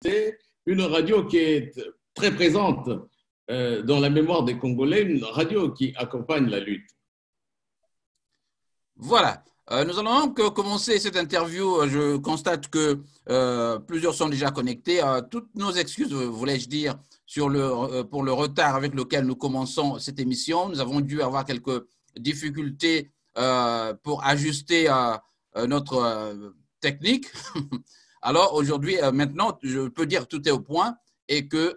C'est une radio qui est très présente dans la mémoire des Congolais, une radio qui accompagne la lutte. Voilà. Nous allons donc commencer cette interview. Je constate que plusieurs sont déjà connectés. Toutes nos excuses, voulais-je dire, pour le retard avec lequel nous commençons cette émission. Nous avons dû avoir quelques difficultés pour ajuster notre technique. Alors aujourd'hui, maintenant, je peux dire que tout est au point et que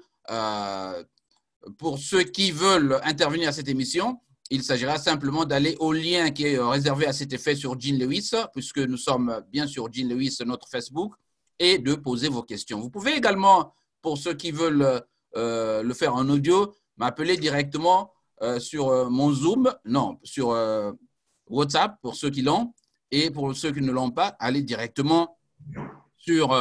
pour ceux qui veulent intervenir à cette émission, il s'agira simplement d'aller au lien qui est réservé à cet effet sur Jean Lewis, puisque nous sommes bien sur Jean Lewis, notre Facebook, et de poser vos questions. Vous pouvez également, pour ceux qui veulent le faire en audio, m'appeler directement sur mon Zoom, non, sur WhatsApp, pour ceux qui l'ont, et pour ceux qui ne l'ont pas, allez directement sur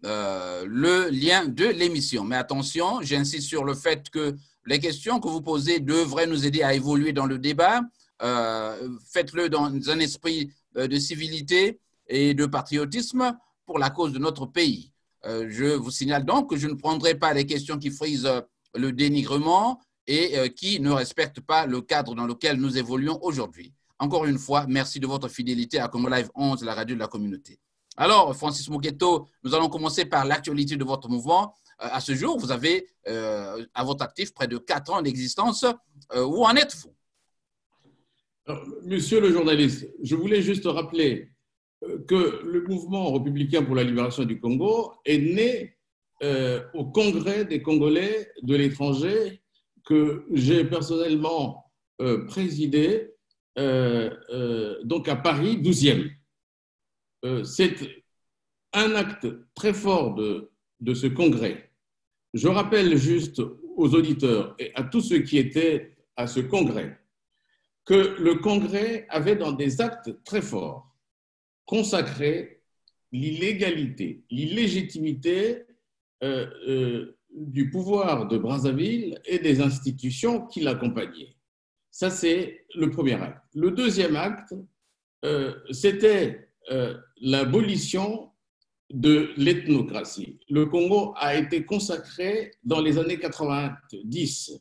le lien de l'émission. Mais attention, j'insiste sur le fait que les questions que vous posez devraient nous aider à évoluer dans le débat. Faites-le dans un esprit de civilité et de patriotisme pour la cause de notre pays. Je vous signale donc que je ne prendrai pas les questions qui frisent le dénigrement et qui ne respectent pas le cadre dans lequel nous évoluons aujourd'hui. Encore une fois, merci de votre fidélité à Congo Live 11, la radio de la communauté. Alors, Francis Muketo, nous allons commencer par l'actualité de votre mouvement. À ce jour, vous avez à votre actif près de 4 ans d'existence. Où en êtes-vous? Monsieur le journaliste, je voulais juste rappeler que le mouvement républicain pour la libération du Congo est né au Congrès des Congolais de l'étranger que j'ai personnellement présidé donc à Paris 12e. C'est un acte très fort de ce congrès. Je rappelle juste aux auditeurs et à tous ceux qui étaient à ce congrès que le congrès avait dans des actes très forts consacré l'illégalité, l'illégitimité du pouvoir de Brazzaville et des institutions qui l'accompagnaient. Ça, c'est le premier acte. Le deuxième acte, c'était l'abolition de l'ethnocratie. Le Congo a été consacré dans les années 90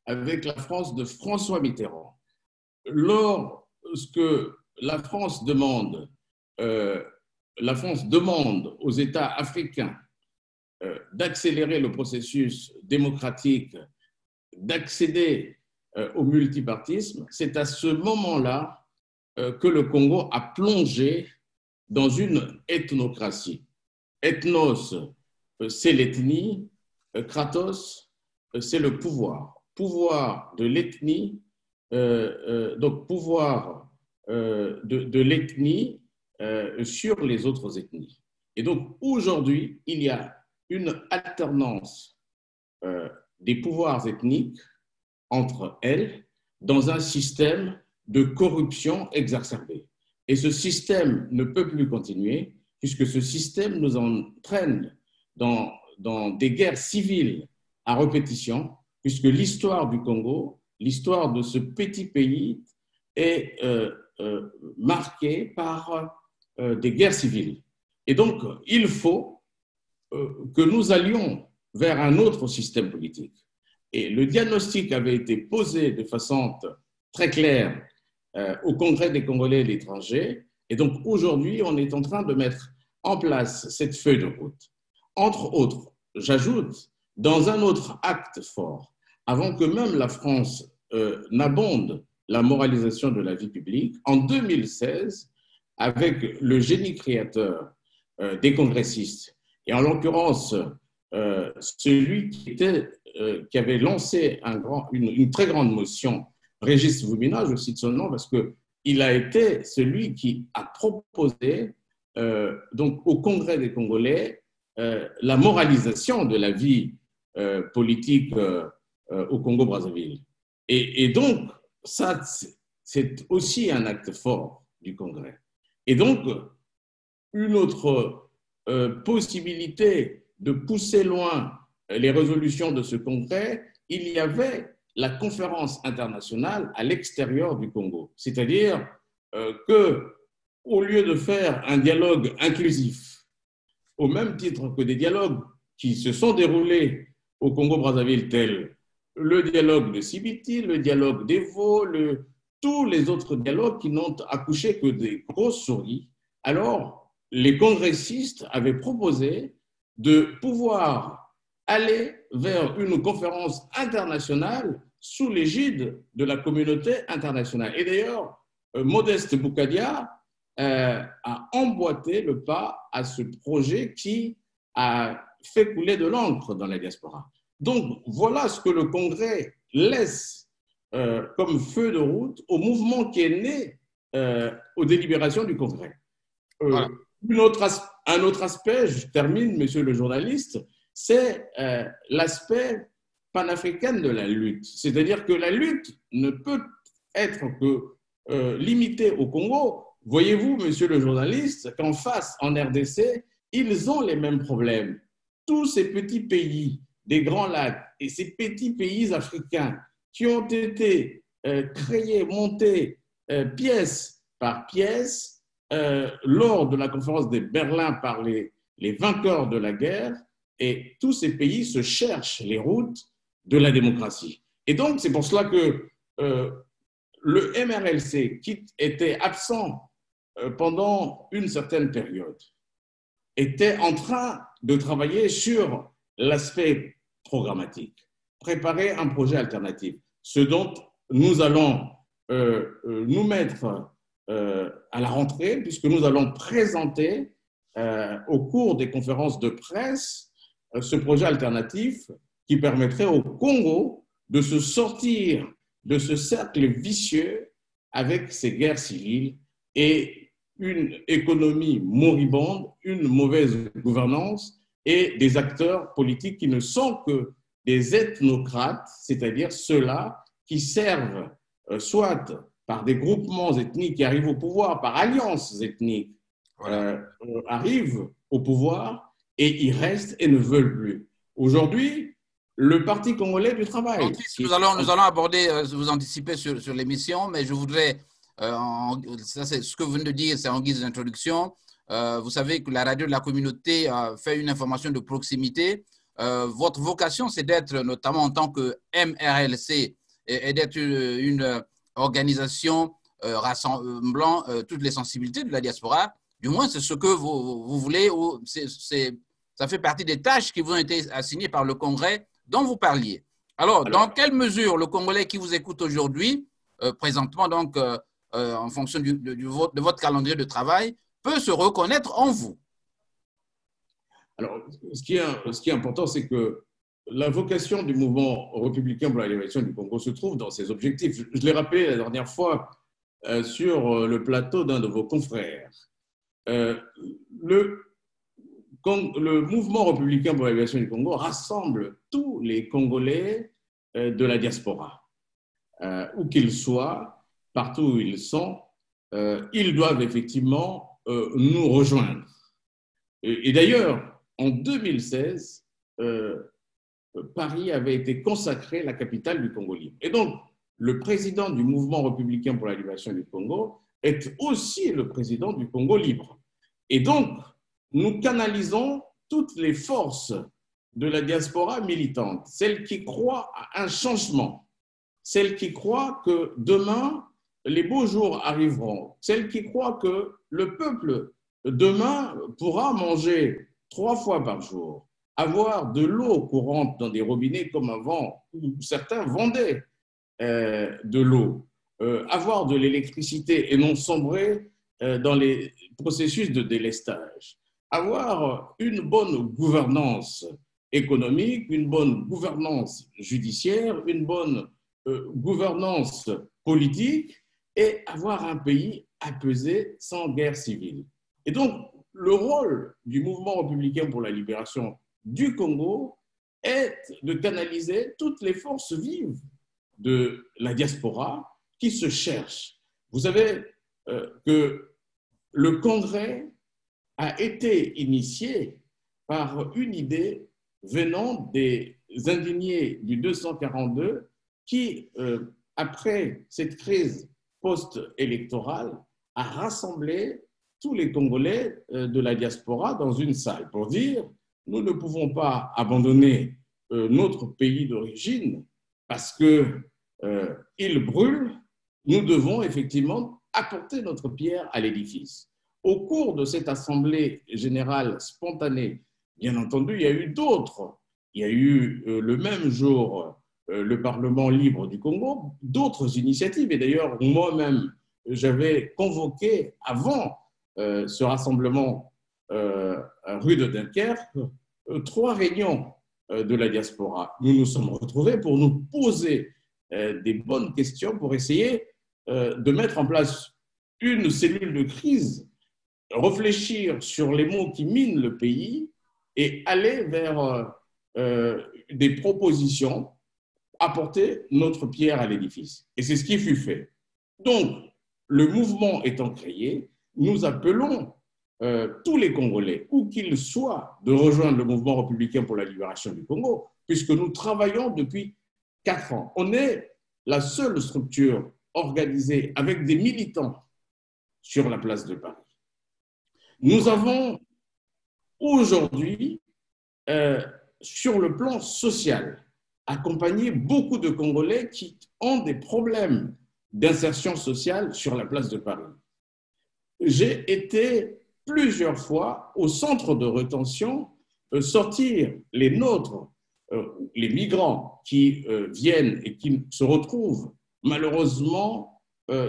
avec la France de François Mitterrand. Lorsque la France demande aux États africains d'accélérer le processus démocratique, d'accéder au multipartisme, c'est à ce moment-là que le Congo a plongé dans une ethnocratie. Ethnos, c'est l'ethnie, kratos, c'est le pouvoir. Pouvoir de l'ethnie, donc pouvoir de l'ethnie sur les autres ethnies. Et donc aujourd'hui, il y a une alternance des pouvoirs ethniques entre elles dans un système de corruption exacerbée. Et ce système ne peut plus continuer puisque ce système nous entraîne dans des guerres civiles à répétition, puisque l'histoire du Congo, l'histoire de ce petit pays est marquée par des guerres civiles. Et donc, il faut que nous allions vers un autre système politique. Et le diagnostic avait été posé de façon très claire au Congrès des Congolais de l'étranger. Et donc aujourd'hui, on est en train de mettre en place cette feuille de route. Entre autres, j'ajoute, dans un autre acte fort, avant que même la France n'abonde la moralisation de la vie publique, en 2016, avec le génie créateur des congressistes, et en l'occurrence celui qui avait lancé une très grande motion, Régis Voumina, je cite son nom parce qu'il a été celui qui a proposé donc au Congrès des Congolais la moralisation de la vie politique au Congo-Brazzaville. Et donc, ça, c'est aussi un acte fort du Congrès. Et donc, une autre possibilité de pousser loin les résolutions de ce Congrès, il y avait la conférence internationale à l'extérieur du Congo. C'est-à-dire qu'au lieu de faire un dialogue inclusif, au même titre que des dialogues qui se sont déroulés au Congo-Brazzaville, tels le dialogue de Sibiti, le dialogue d'Evo, tous les autres dialogues qui n'ont accouché que des grosses souris, alors les congressistes avaient proposé de pouvoir aller vers une conférence internationale sous l'égide de la communauté internationale. Et d'ailleurs, Modeste Boukadia a emboîté le pas à ce projet qui a fait couler de l'encre dans la diaspora. Donc, voilà ce que le Congrès laisse comme feu de route au mouvement qui est né aux délibérations du Congrès. Voilà. Un autre aspect, je termine, monsieur le journaliste, c'est l'aspect panafricain de la lutte. C'est-à-dire que la lutte ne peut être que limitée au Congo. Voyez-vous, monsieur le journaliste, qu'en face, en RDC, ils ont les mêmes problèmes. Tous ces petits pays des Grands Lacs et ces petits pays africains qui ont été créés, montés pièce par pièce lors de la conférence de Berlin par les vainqueurs de la guerre, et tous ces pays se cherchent les routes de la démocratie. Et donc, c'est pour cela que le MRLC, qui était absent pendant une certaine période, était en train de travailler sur l'aspect programmatique, préparer un projet alternatif, ce dont nous allons nous mettre à la rentrée, puisque nous allons présenter au cours des conférences de presse ce projet alternatif qui permettrait au Congo de se sortir de ce cercle vicieux avec ses guerres civiles et une économie moribonde, une mauvaise gouvernance et des acteurs politiques qui ne sont que des ethnocrates, c'est-à-dire ceux-là qui servent soit par des groupements ethniques qui arrivent au pouvoir, par alliances ethniques, arrivent au pouvoir et ils restent et ne veulent plus. Aujourd'hui, le Parti congolais du travail. Nous allons aborder, vous anticipez sur l'émission, mais je voudrais, ça c'est ce que vous venez de dire, c'est en guise d'introduction. Vous savez que la radio de la communauté fait une information de proximité. Votre vocation, c'est d'être, notamment en tant que MRLC, et d'être une organisation rassemblant toutes les sensibilités de la diaspora. Du moins, c'est ce que vous voulez, ou ça fait partie des tâches qui vous ont été assignées par le Congrès dont vous parliez. Alors, dans quelle mesure le Congolais qui vous écoute aujourd'hui, présentement donc en fonction de votre calendrier de travail, peut se reconnaître en vous? Alors, ce qui est important, c'est que la vocation du mouvement républicain pour la libération du Congo se trouve dans ses objectifs. Je l'ai rappelé la dernière fois sur le plateau d'un de vos confrères. Le mouvement républicain pour la libération du Congo rassemble tous les Congolais de la diaspora. Où qu'ils soient, partout où ils sont, ils doivent effectivement nous rejoindre. Et d'ailleurs, en 2016, Paris avait été consacré la capitale du Congo libre. Et donc, le président du mouvement républicain pour la libération du Congo est aussi le président du Congo libre. Et donc, nous canalisons toutes les forces de la diaspora militante, celles qui croient à un changement, celles qui croient que demain, les beaux jours arriveront, celles qui croient que le peuple demain pourra manger 3 fois par jour, avoir de l'eau courante dans des robinets comme avant, où certains vendaient de l'eau, avoir de l'électricité et non sombrer dans les processus de délestage, avoir une bonne gouvernance économique, une bonne gouvernance judiciaire, une bonne gouvernance politique et avoir un pays apaisé sans guerre civile. Et donc, le rôle du mouvement républicain pour la libération du Congo est de canaliser toutes les forces vives de la diaspora qui se cherchent. Vous savez que le Congrès a été initié par une idée venant des indignés du 242 qui, après cette crise post-électorale, a rassemblé tous les Congolais de la diaspora dans une salle pour dire nous ne pouvons pas abandonner notre pays d'origine parce qu'il brûle. Nous devons effectivement apporter notre pierre à l'édifice. Au cours de cette assemblée générale spontanée, bien entendu, il y a eu d'autres. Il y a eu le même jour le Parlement libre du Congo, d'autres initiatives. Et d'ailleurs, moi-même, j'avais convoqué avant ce rassemblement rue de Dunkerque 3 réunions de la diaspora. Nous nous sommes retrouvés pour nous poser des bonnes questions pour essayer de mettre en place une cellule de crise, réfléchir sur les maux qui minent le pays et aller vers des propositions, apporter notre pierre à l'édifice. Et c'est ce qui fut fait. Donc, le mouvement étant créé, nous appelons tous les Congolais, où qu'ils soient, de rejoindre le mouvement républicain pour la libération du Congo, puisque nous travaillons depuis 4 ans. On est la seule structure organisée avec des militants sur la place de Paris. Nous avons aujourd'hui, sur le plan social, accompagné beaucoup de Congolais qui ont des problèmes d'insertion sociale sur la place de Paris. J'ai été plusieurs fois au centre de rétention sortir les nôtres, les migrants qui viennent et qui se retrouvent malheureusement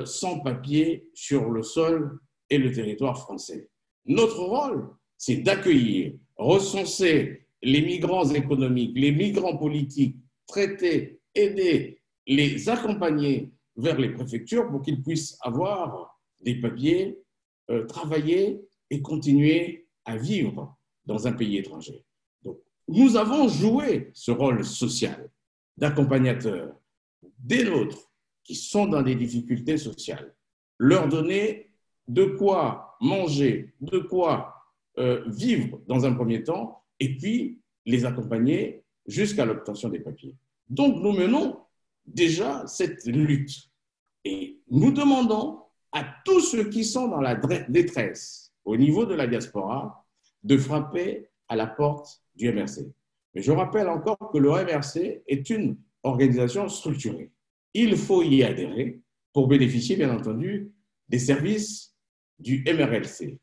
sans papier sur le sol et le territoire français. Notre rôle, c'est d'accueillir, recenser les migrants économiques, les migrants politiques, traiter, aider, les accompagner vers les préfectures pour qu'ils puissent avoir des papiers, travailler et continuer à vivre dans un pays étranger. Donc, nous avons joué ce rôle social d'accompagnateur des nôtres qui sont dans des difficultés sociales, leur donner de quoi manger, de quoi vivre dans un premier temps, et puis les accompagner jusqu'à l'obtention des papiers. Donc, nous menons déjà cette lutte et nous demandons à tous ceux qui sont dans la détresse au niveau de la diaspora de frapper à la porte du MRC. Mais je rappelle encore que le MRC est une organisation structurée. Il faut y adhérer pour bénéficier, bien entendu, des services du MRLC.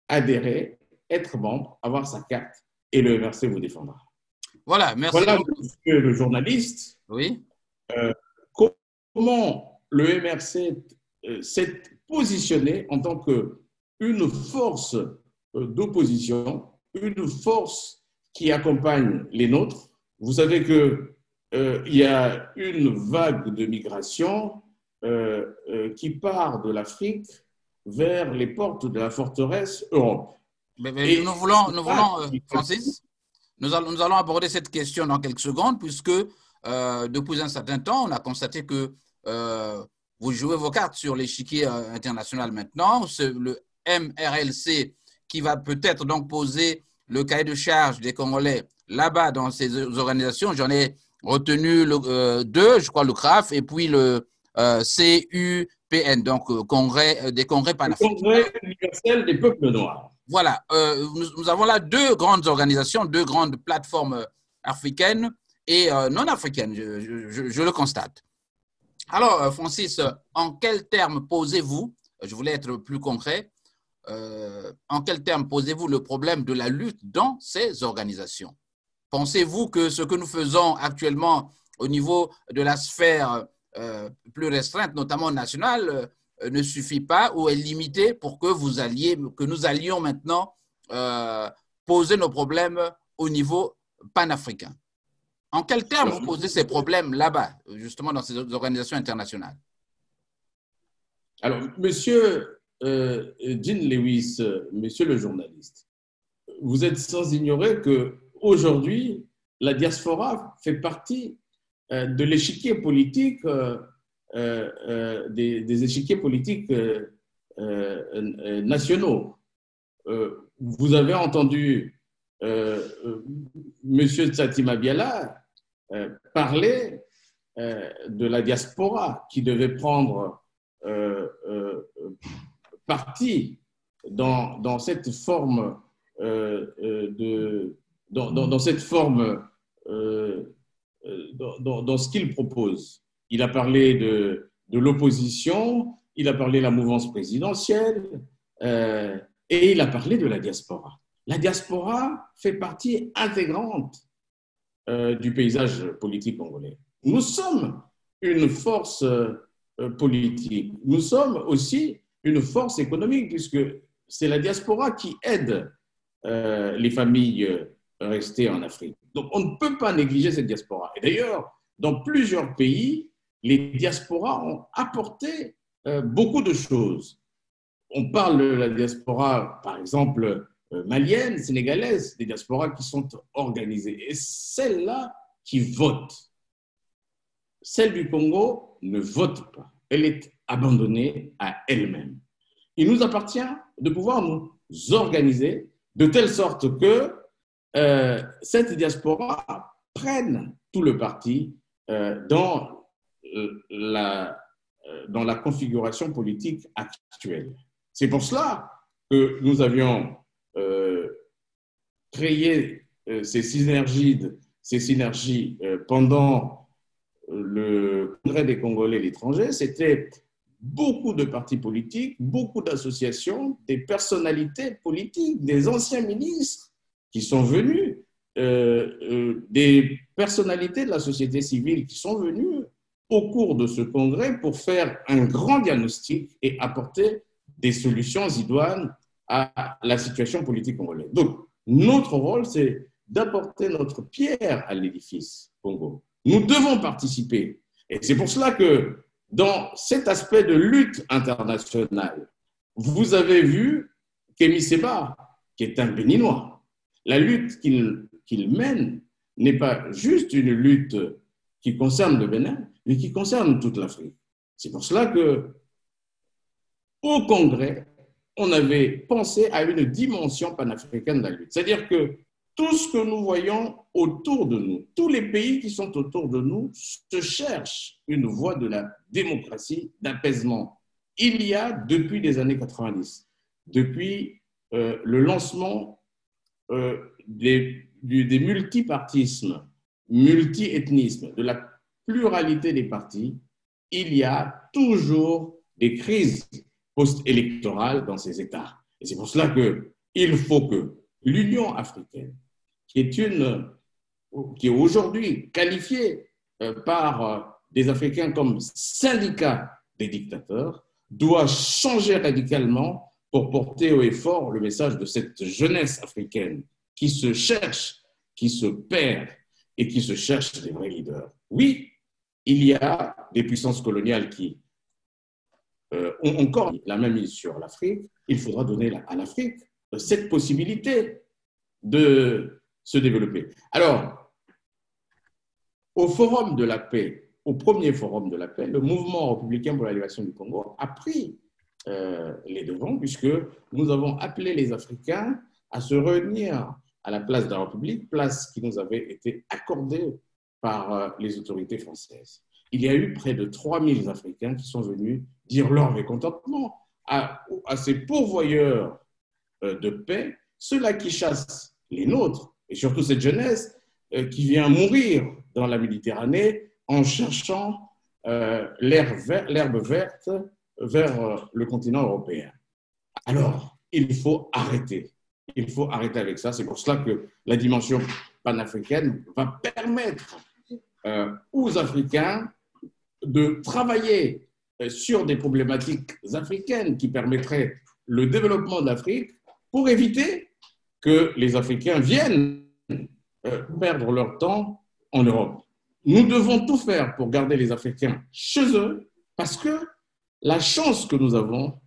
Adhérer, être membre, avoir sa carte et le MRC vous défendra. Voilà, merci. Voilà, monsieur le journaliste, oui. Comment le MRC s'est positionné en tant qu'une force d'opposition, une force qui accompagne les nôtres. Vous savez qu'il y a une vague de migration qui part de l'Afrique vers les portes de la forteresse Europe. Mais nous voulons Francis, nous allons aborder cette question dans quelques secondes, puisque depuis un certain temps, on a constaté que vous jouez vos cartes sur l'échiquier international maintenant. C'est le MRLC qui va peut-être donc poser le cahier de charge des Congolais là-bas dans ces organisations. J'en ai retenu deux, je crois, le CRAF et puis le CUPN, donc des congrès panafricains. Le Congrès universel des peuples noirs. Voilà, nous avons là 2 grandes organisations, 2 grandes plateformes africaines et non africaines, je le constate. Alors, Francis, en quels termes posez-vous, je voulais être plus concret, en quels termes posez-vous le problème de la lutte dans ces organisations? Pensez-vous que ce que nous faisons actuellement au niveau de la sphère plus restreinte, notamment nationale, ne suffit pas ou est limité pour que nous allions maintenant poser nos problèmes au niveau panafricain? En quels termes vous posez ces problèmes là-bas, justement dans ces organisations internationales? Alors, monsieur Jean Lewis, monsieur le journaliste, vous êtes sans ignorer qu'aujourd'hui, la diaspora fait partie de l'échiquier politique, des échiquiers politiques nationaux. Vous avez entendu monsieur Tsati Mabiala parler de la diaspora qui devait prendre parti dans cette forme dans cette forme, dans ce qu'il propose. Il a parlé de l'opposition, il a parlé de la mouvance présidentielle, et il a parlé de la diaspora. La diaspora fait partie intégrante du paysage politique congolais. Nous sommes une force politique. Nous sommes aussi une force économique, puisque c'est la diaspora qui aide les familles restées en Afrique. Donc, on ne peut pas négliger cette diaspora. Et d'ailleurs, dans plusieurs pays, les diasporas ont apporté beaucoup de choses. On parle de la diaspora, par exemple, malienne, sénégalaise, des diasporas qui sont organisées. Et celle-là qui vote, celle du Congo ne vote pas. Elle est abandonnée à elle-même. Il nous appartient de pouvoir nous organiser de telle sorte que cette diaspora prenne tout le parti dans la configuration politique actuelle. C'est pour cela que nous avions créé ces synergies pendant le Congrès des Congolais à l'étranger. C'était beaucoup de partis politiques, beaucoup d'associations, des personnalités politiques, des anciens ministres qui sont venus, des personnalités de la société civile qui sont venues au cours de ce congrès pour faire un grand diagnostic et apporter des solutions idoines à la situation politique congolaise. Donc, notre rôle, c'est d'apporter notre pierre à l'édifice Congo. Nous devons participer. Et c'est pour cela que dans cet aspect de lutte internationale, vous avez vu Kémy Séba, qui est un Béninois. La lutte qu'il mène n'est pas juste une lutte qui concerne le Bénin, mais qui concerne toute l'Afrique. C'est pour cela que, au Congrès, on avait pensé à une dimension panafricaine de la lutte. C'est-à-dire que tout ce que nous voyons autour de nous, tous les pays qui sont autour de nous, se cherchent une voie de la démocratie, d'apaisement. Il y a, depuis les années 90, depuis le lancement des multipartismes, multiethnismes, de la pluralité des partis, il y a toujours des crises post-électorales dans ces États. Et c'est pour cela qu'il faut que l'Union africaine, qui est aujourd'hui qualifiée par des Africains comme syndicat des dictateurs, doit changer radicalement pour porter haut et fort le message de cette jeunesse africaine qui se cherche, qui se perd et qui se cherche des vrais leaders. Oui, il y a des puissances coloniales qui ont encore la main mise sur l'Afrique. Il faudra donner à l'Afrique cette possibilité de se développer. Alors, au Forum de la paix, au premier Forum de la paix, le mouvement républicain pour la libération du Congo a pris les devants, puisque nous avons appelé les Africains à se réunir à la place de la République, place qui nous avait été accordée par les autorités françaises. Il y a eu près de 3000 Africains qui sont venus dire leur mécontentement à ces pourvoyeurs de paix, ceux-là qui chassent les nôtres, et surtout cette jeunesse qui vient mourir dans la Méditerranée en cherchant l'herbe verte vers le continent européen. Alors, il faut arrêter. Il faut arrêter avec ça. C'est pour cela que la dimension panafricaine va permettre aux Africains de travailler sur des problématiques africaines qui permettraient le développement de l'Afrique pour éviter que les Africains viennent perdre leur temps en Europe. Nous devons tout faire pour garder les Africains chez eux parce que la chance que nous avons,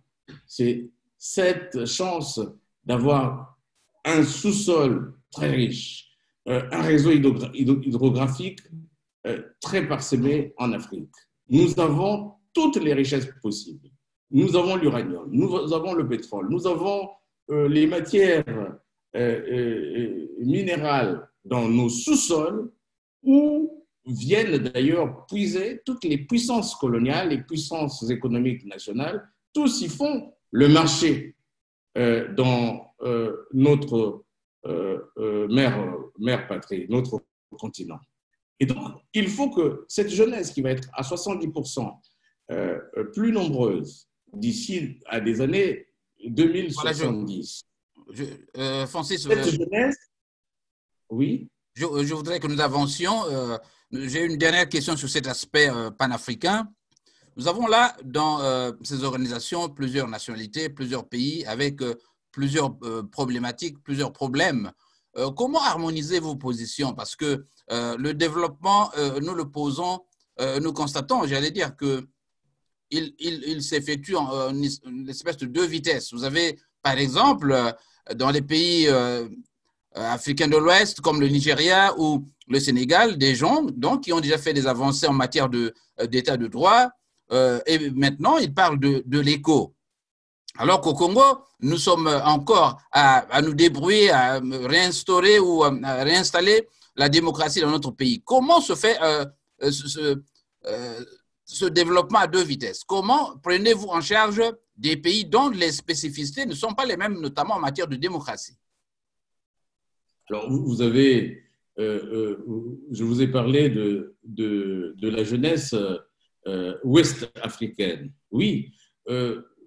c'est cette chance d'avoir un sous-sol très riche, un réseau hydrographique très parsemé en Afrique. Nous avons toutes les richesses possibles. Nous avons l'uranium, nous avons le pétrole, nous avons les matières minérales dans nos sous-sols où viennent d'ailleurs puiser toutes les puissances coloniales, les puissances économiques nationales. Tous y font le marché dans notre mer mère patrie, notre continent. Et donc, il faut que cette jeunesse qui va être à 70% plus nombreuse d'ici à des années Voilà, 2070, Francis, cette jeunesse, oui, je voudrais que nous avancions. J'ai une dernière question sur cet aspect panafricain. Nous avons là, dans ces organisations, plusieurs nationalités, plusieurs pays, avec plusieurs problématiques, plusieurs problèmes. Comment harmoniser vos positions? Parce que le développement, nous le posons, nous constatons, j'allais dire, qu'il s'effectue en une espèce de deux vitesses. Vous avez, par exemple, dans les pays africains de l'Ouest, comme le Nigeria ou le Sénégal, des gens donc, qui ont déjà fait des avancées en matière d'état de droit, et maintenant, ils parlent de l'éco. Alors qu'au Congo, nous sommes encore à nous débrouiller, à réinstaurer ou à réinstaller la démocratie dans notre pays. Comment se fait ce développement à deux vitesses? Comment prenez-vous en charge des pays dont les spécificités ne sont pas les mêmes, notamment en matière de démocratie? alors vous avez, je vous ai parlé de la jeunesse ouest-africaine. Oui,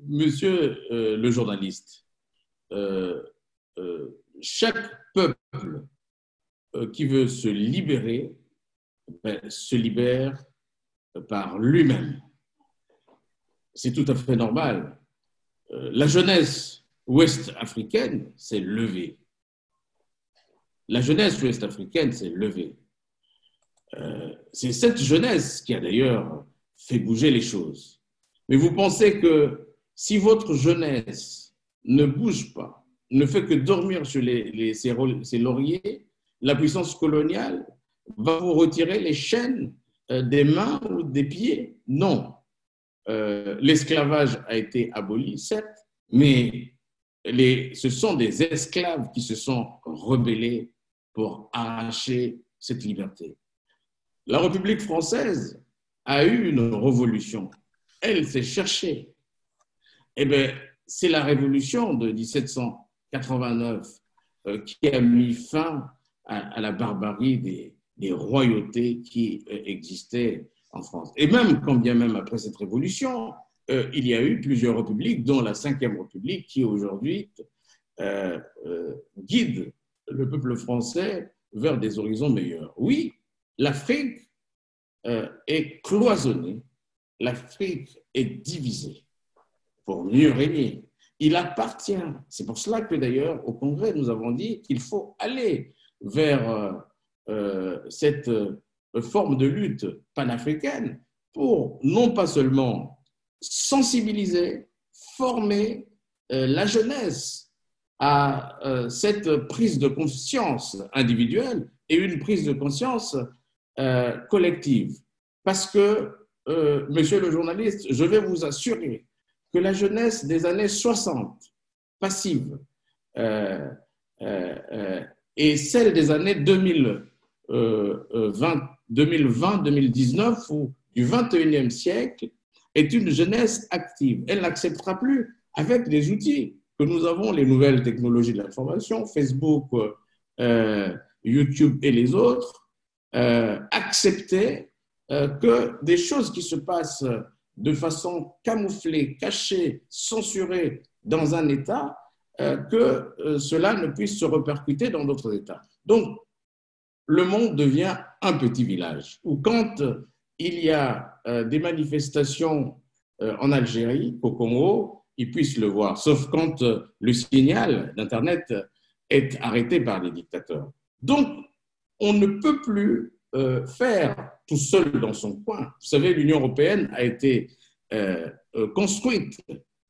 monsieur le journaliste, chaque peuple qui veut se libérer se libère par lui-même. C'est tout à fait normal. La jeunesse ouest-africaine s'est levée. La jeunesse ouest-africaine s'est levée. C'est cette jeunesse qui a d'ailleurs fait bouger les choses. Mais vous pensez que si votre jeunesse ne bouge pas, ne fait que dormir sur ses lauriers, la puissance coloniale va vous retirer les chaînes des mains ou des pieds? Non. L'esclavage a été aboli, certes, mais ce sont des esclaves qui se sont rebellés pour arracher cette liberté. La République française a eu une révolution. Elle s'est cherchée. Eh bien, c'est la révolution de 1789 qui a mis fin à la barbarie des royautés qui existaient en France. Et même, quand bien même après cette révolution, il y a eu plusieurs républiques, dont la Ve République, qui aujourd'hui guide le peuple français vers des horizons meilleurs. Oui, l'Afrique est cloisonnée, l'Afrique est divisée pour mieux régner. Il appartient, c'est pour cela que d'ailleurs au Congrès, nous avons dit qu'il faut aller vers cette forme de lutte panafricaine pour non pas seulement sensibiliser, former la jeunesse à cette prise de conscience individuelle et une prise de conscience collective. Parce que, monsieur le journaliste, je vais vous assurer que la jeunesse des années 60, passive, et celle des années 2020-2019 ou du 21e siècle est une jeunesse active. Elle n'acceptera plus, avec les outils que nous avons, les nouvelles technologies de l'information, Facebook, YouTube et les autres, accepter que des choses qui se passent de façon camouflée, cachée, censurée dans un État, que cela ne puisse se répercuter dans d'autres États. Donc, le monde devient un petit village où quand il y a des manifestations en Algérie, au Congo, ils puissent le voir, sauf quand le signal d'Internet est arrêté par les dictateurs. Donc, on ne peut plus faire tout seul dans son coin. Vous savez, l'Union européenne a été construite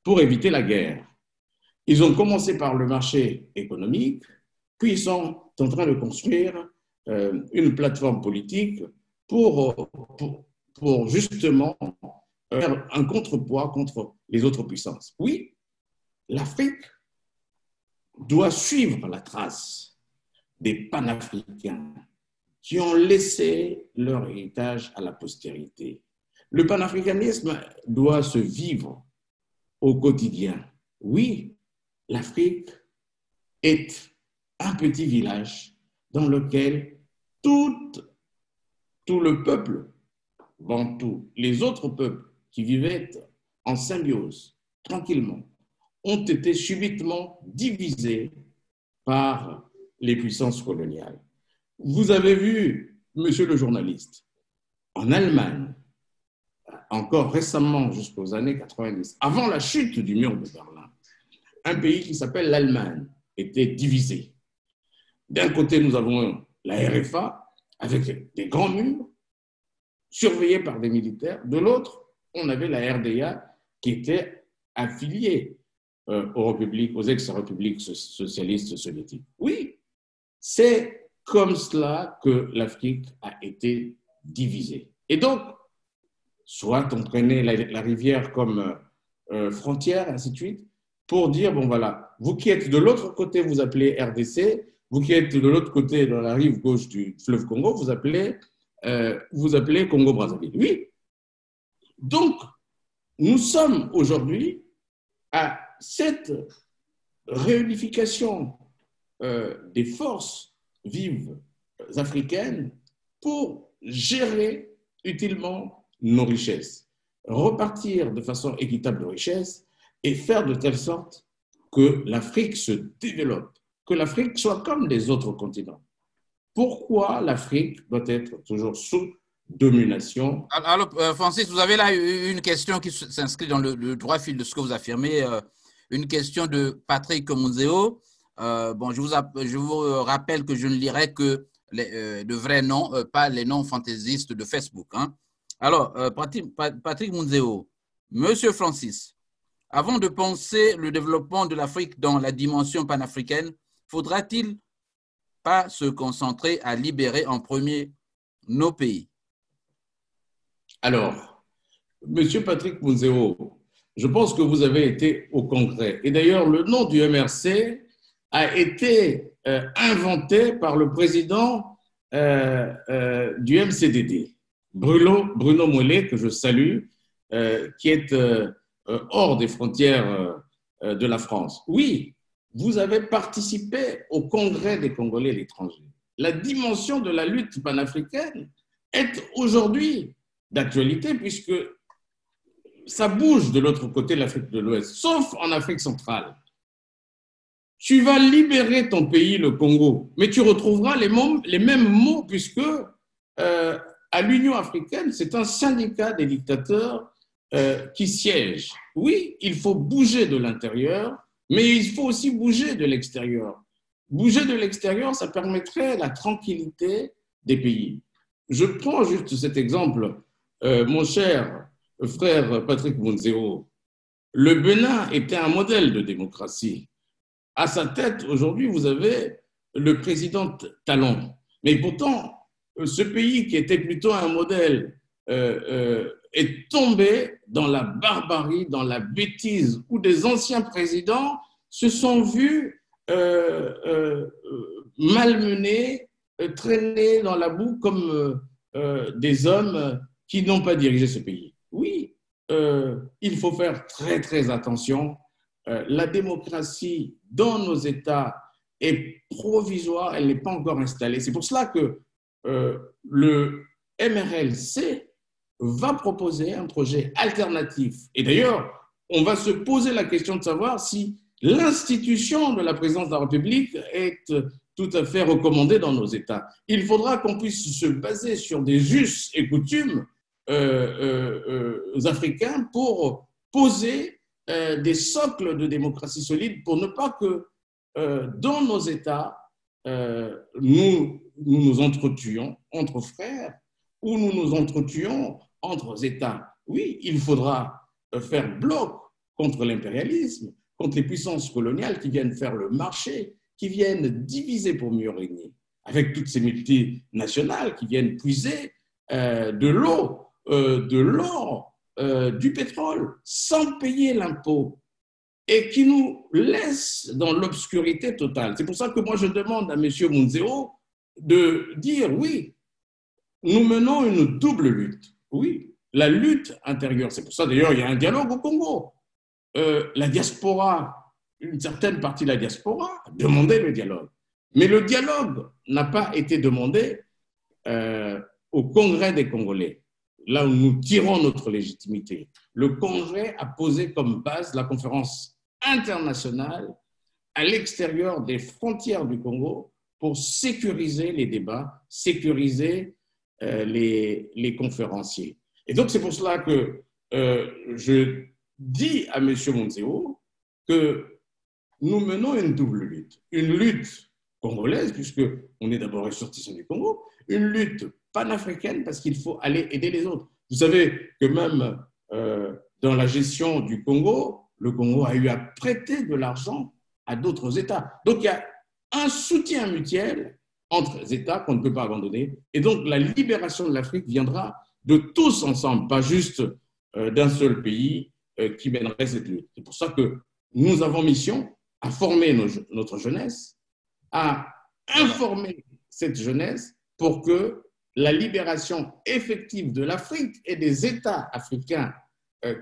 pour éviter la guerre. Ils ont commencé par le marché économique, puis ils sont en train de construire une plateforme politique pour justement faire un contrepoids contre les autres puissances. Oui, l'Afrique doit suivre la trace des panafricains qui ont laissé leur héritage à la postérité. Le panafricanisme doit se vivre au quotidien. Oui, l'Afrique est un petit village dans lequel tout le peuple bantou, les autres peuples qui vivaient en symbiose, tranquillement, ont été subitement divisés par les puissances coloniales. Vous avez vu, monsieur le journaliste, en Allemagne, encore récemment jusqu'aux années 90, avant la chute du mur de Berlin, un pays qui s'appelle l'Allemagne était divisé. D'un côté, nous avons la RFA avec des grands murs surveillés par des militaires. De l'autre, on avait la RDA qui était affiliée aux ex-républiques socialistes soviétiques. Oui, c'est comme cela que l'Afrique a été divisée. Et donc, soit on prenait la rivière comme frontière, ainsi de suite, pour dire, bon voilà, vous qui êtes de l'autre côté, vous appelez RDC, vous qui êtes de l'autre côté, dans la rive gauche du fleuve Congo, vous appelez Congo-Brazzaville. Oui. Donc, nous sommes aujourd'hui à cette réunification des forces vives africaines pour gérer utilement nos richesses, repartir de façon équitable de richesses et faire de telle sorte que l'Afrique se développe, que l'Afrique soit comme les autres continents. Pourquoi l'Afrique doit être toujours sous domination? Alors, Francis, vous avez là une question qui s'inscrit dans le droit fil de ce que vous affirmez, une question de Patrick Munzeo. Bon, je vous rappelle que je ne lirai que de vrais noms, pas les noms fantaisistes de Facebook. Hein. Alors, Patrick Munzeo, Monsieur Francis, avant de penser le développement de l'Afrique dans la dimension panafricaine, faudra-t-il pas se concentrer à libérer en premier nos pays? Alors, Monsieur Patrick Munzeo, je pense que vous avez été au Congrès. Et d'ailleurs, le nom du MRC a été inventé par le président du MCDD, Bruno Mollet, que je salue, qui est hors des frontières de la France. Oui, vous avez participé au Congrès des Congolais et l'étranger. La dimension de la lutte panafricaine est aujourd'hui d'actualité puisque ça bouge de l'autre côté de l'Afrique de l'Ouest, sauf en Afrique centrale. Tu vas libérer ton pays, le Congo, mais tu retrouveras les mêmes mots puisque à l'Union africaine, c'est un syndicat des dictateurs qui siège. Oui, il faut bouger de l'intérieur, mais il faut aussi bouger de l'extérieur. Bouger de l'extérieur, ça permettrait la tranquillité des pays. Je prends juste cet exemple, mon cher frère Patrick Munzeo. Le Bénin était un modèle de démocratie. À sa tête, aujourd'hui, vous avez le président Talon. Mais pourtant, ce pays qui était plutôt un modèle est tombé dans la barbarie, dans la bêtise, où des anciens présidents se sont vus malmenés, traînés dans la boue comme des hommes qui n'ont pas dirigé ce pays. Oui, il faut faire très, très attention. La démocratie dans nos États est provisoire, elle n'est pas encore installée. C'est pour cela que le MRLC va proposer un projet alternatif. Et d'ailleurs, on va se poser la question de savoir si l'institution de la présidence de la République est tout à fait recommandée dans nos États. Il faudra qu'on puisse se baser sur des us et coutumes africains pour poser des socles de démocratie solide pour ne pas que dans nos États, nous nous entretuions entre frères ou nous nous entretuons entre États. Oui, il faudra faire bloc contre l'impérialisme, contre les puissances coloniales qui viennent faire le marché, qui viennent diviser pour mieux régner, avec toutes ces multinationales qui viennent puiser de l'eau, de l'or, du pétrole, sans payer l'impôt, et qui nous laissent dans l'obscurité totale. C'est pour ça que moi je demande à M. Munzeo de dire oui, nous menons une double lutte. Oui, la lutte intérieure. C'est pour ça d'ailleurs il y a un dialogue au Congo. La diaspora, une certaine partie de la diaspora demandait le dialogue. Mais le dialogue n'a pas été demandé au Congrès des Congolais, là où nous tirons notre légitimité. Le Congrès a posé comme base la conférence internationale à l'extérieur des frontières du Congo pour sécuriser les débats, sécuriser les conférenciers. Et donc, c'est pour cela que je dis à M. Monzeo que nous menons une double lutte. Une lutte congolaise, puisqu'on est d'abord ressortissant du Congo, une lutte panafricaine, parce qu'il faut aller aider les autres. Vous savez que même dans la gestion du Congo, le Congo a eu à prêter de l'argent à d'autres États. Donc, il y a un soutien mutuel entre États qu'on ne peut pas abandonner. Et donc, la libération de l'Afrique viendra de tous ensemble, pas juste d'un seul pays qui mènerait cette lutte. C'est pour ça que nous avons mission à former notre jeunesse, à informer cette jeunesse pour que la libération effective de l'Afrique et des États africains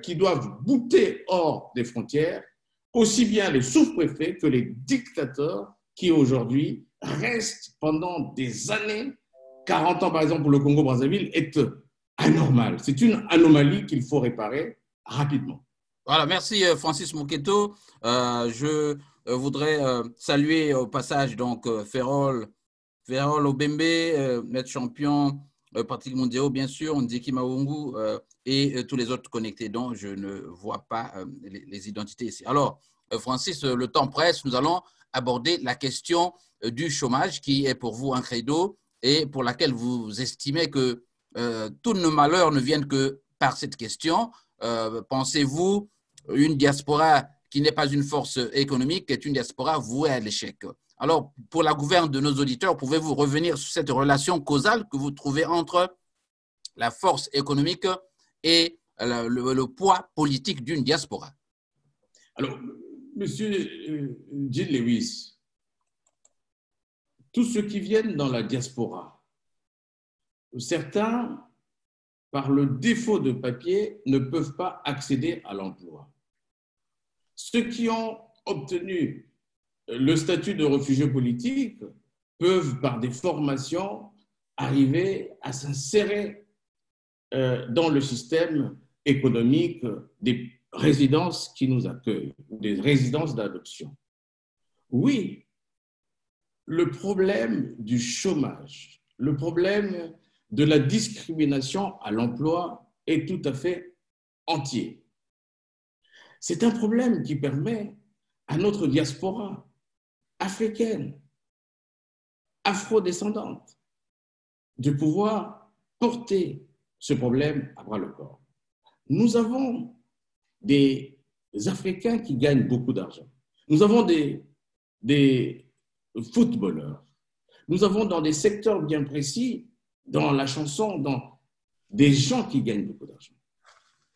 qui doivent bouter hors des frontières, aussi bien les sous-préfets que les dictateurs qui aujourd'hui restent pendant des années. 40 ans, par exemple, pour le Congo-Brazzaville est anormal. C'est une anomalie qu'il faut réparer rapidement. Voilà, merci Francis Moketo. Je voudrais saluer au passage donc Ferrol Obembe, maître champion, Patrick Mondiao, bien sûr, Ndiki Maungu et tous les autres connectés dont je ne vois pas les identités ici. Alors, Francis, le temps presse, nous allons aborder la question du chômage qui est pour vous un credo et pour laquelle vous estimez que tous nos malheurs ne viennent que par cette question. Pensez-vous une diaspora qui n'est pas une force économique est une diaspora vouée à l'échec? Alors, pour la gouverne de nos auditeurs, pouvez-vous revenir sur cette relation causale que vous trouvez entre la force économique et le poids politique d'une diaspora? Alors, Monsieur Gilles Lewis, tous ceux qui viennent dans la diaspora, certains, par le défaut de papier, ne peuvent pas accéder à l'emploi. Ceux qui ont obtenu le statut de réfugié politique peuvent, par des formations, arriver à s'insérer dans le système économique des résidences qui nous accueillent, des résidences d'adoption. Oui, le problème du chômage, le problème de la discrimination à l'emploi est tout à fait entier. C'est un problème qui permet à notre diaspora africaine, afro-descendante, de pouvoir porter ce problème à bras le corps. Nous avons des Africains qui gagnent beaucoup d'argent. Nous avons des footballeurs. Nous avons dans des secteurs bien précis, dans la chanson, des gens qui gagnent beaucoup d'argent.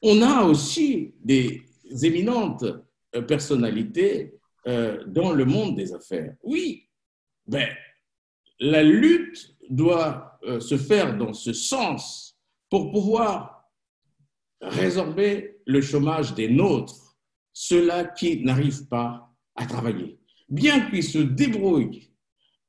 On a aussi des éminentes personnalités dans le monde des affaires. Oui, la lutte doit se faire dans ce sens pour pouvoir résorber le chômage des nôtres, ceux-là qui n'arrivent pas à travailler. Bien qu'ils se débrouillent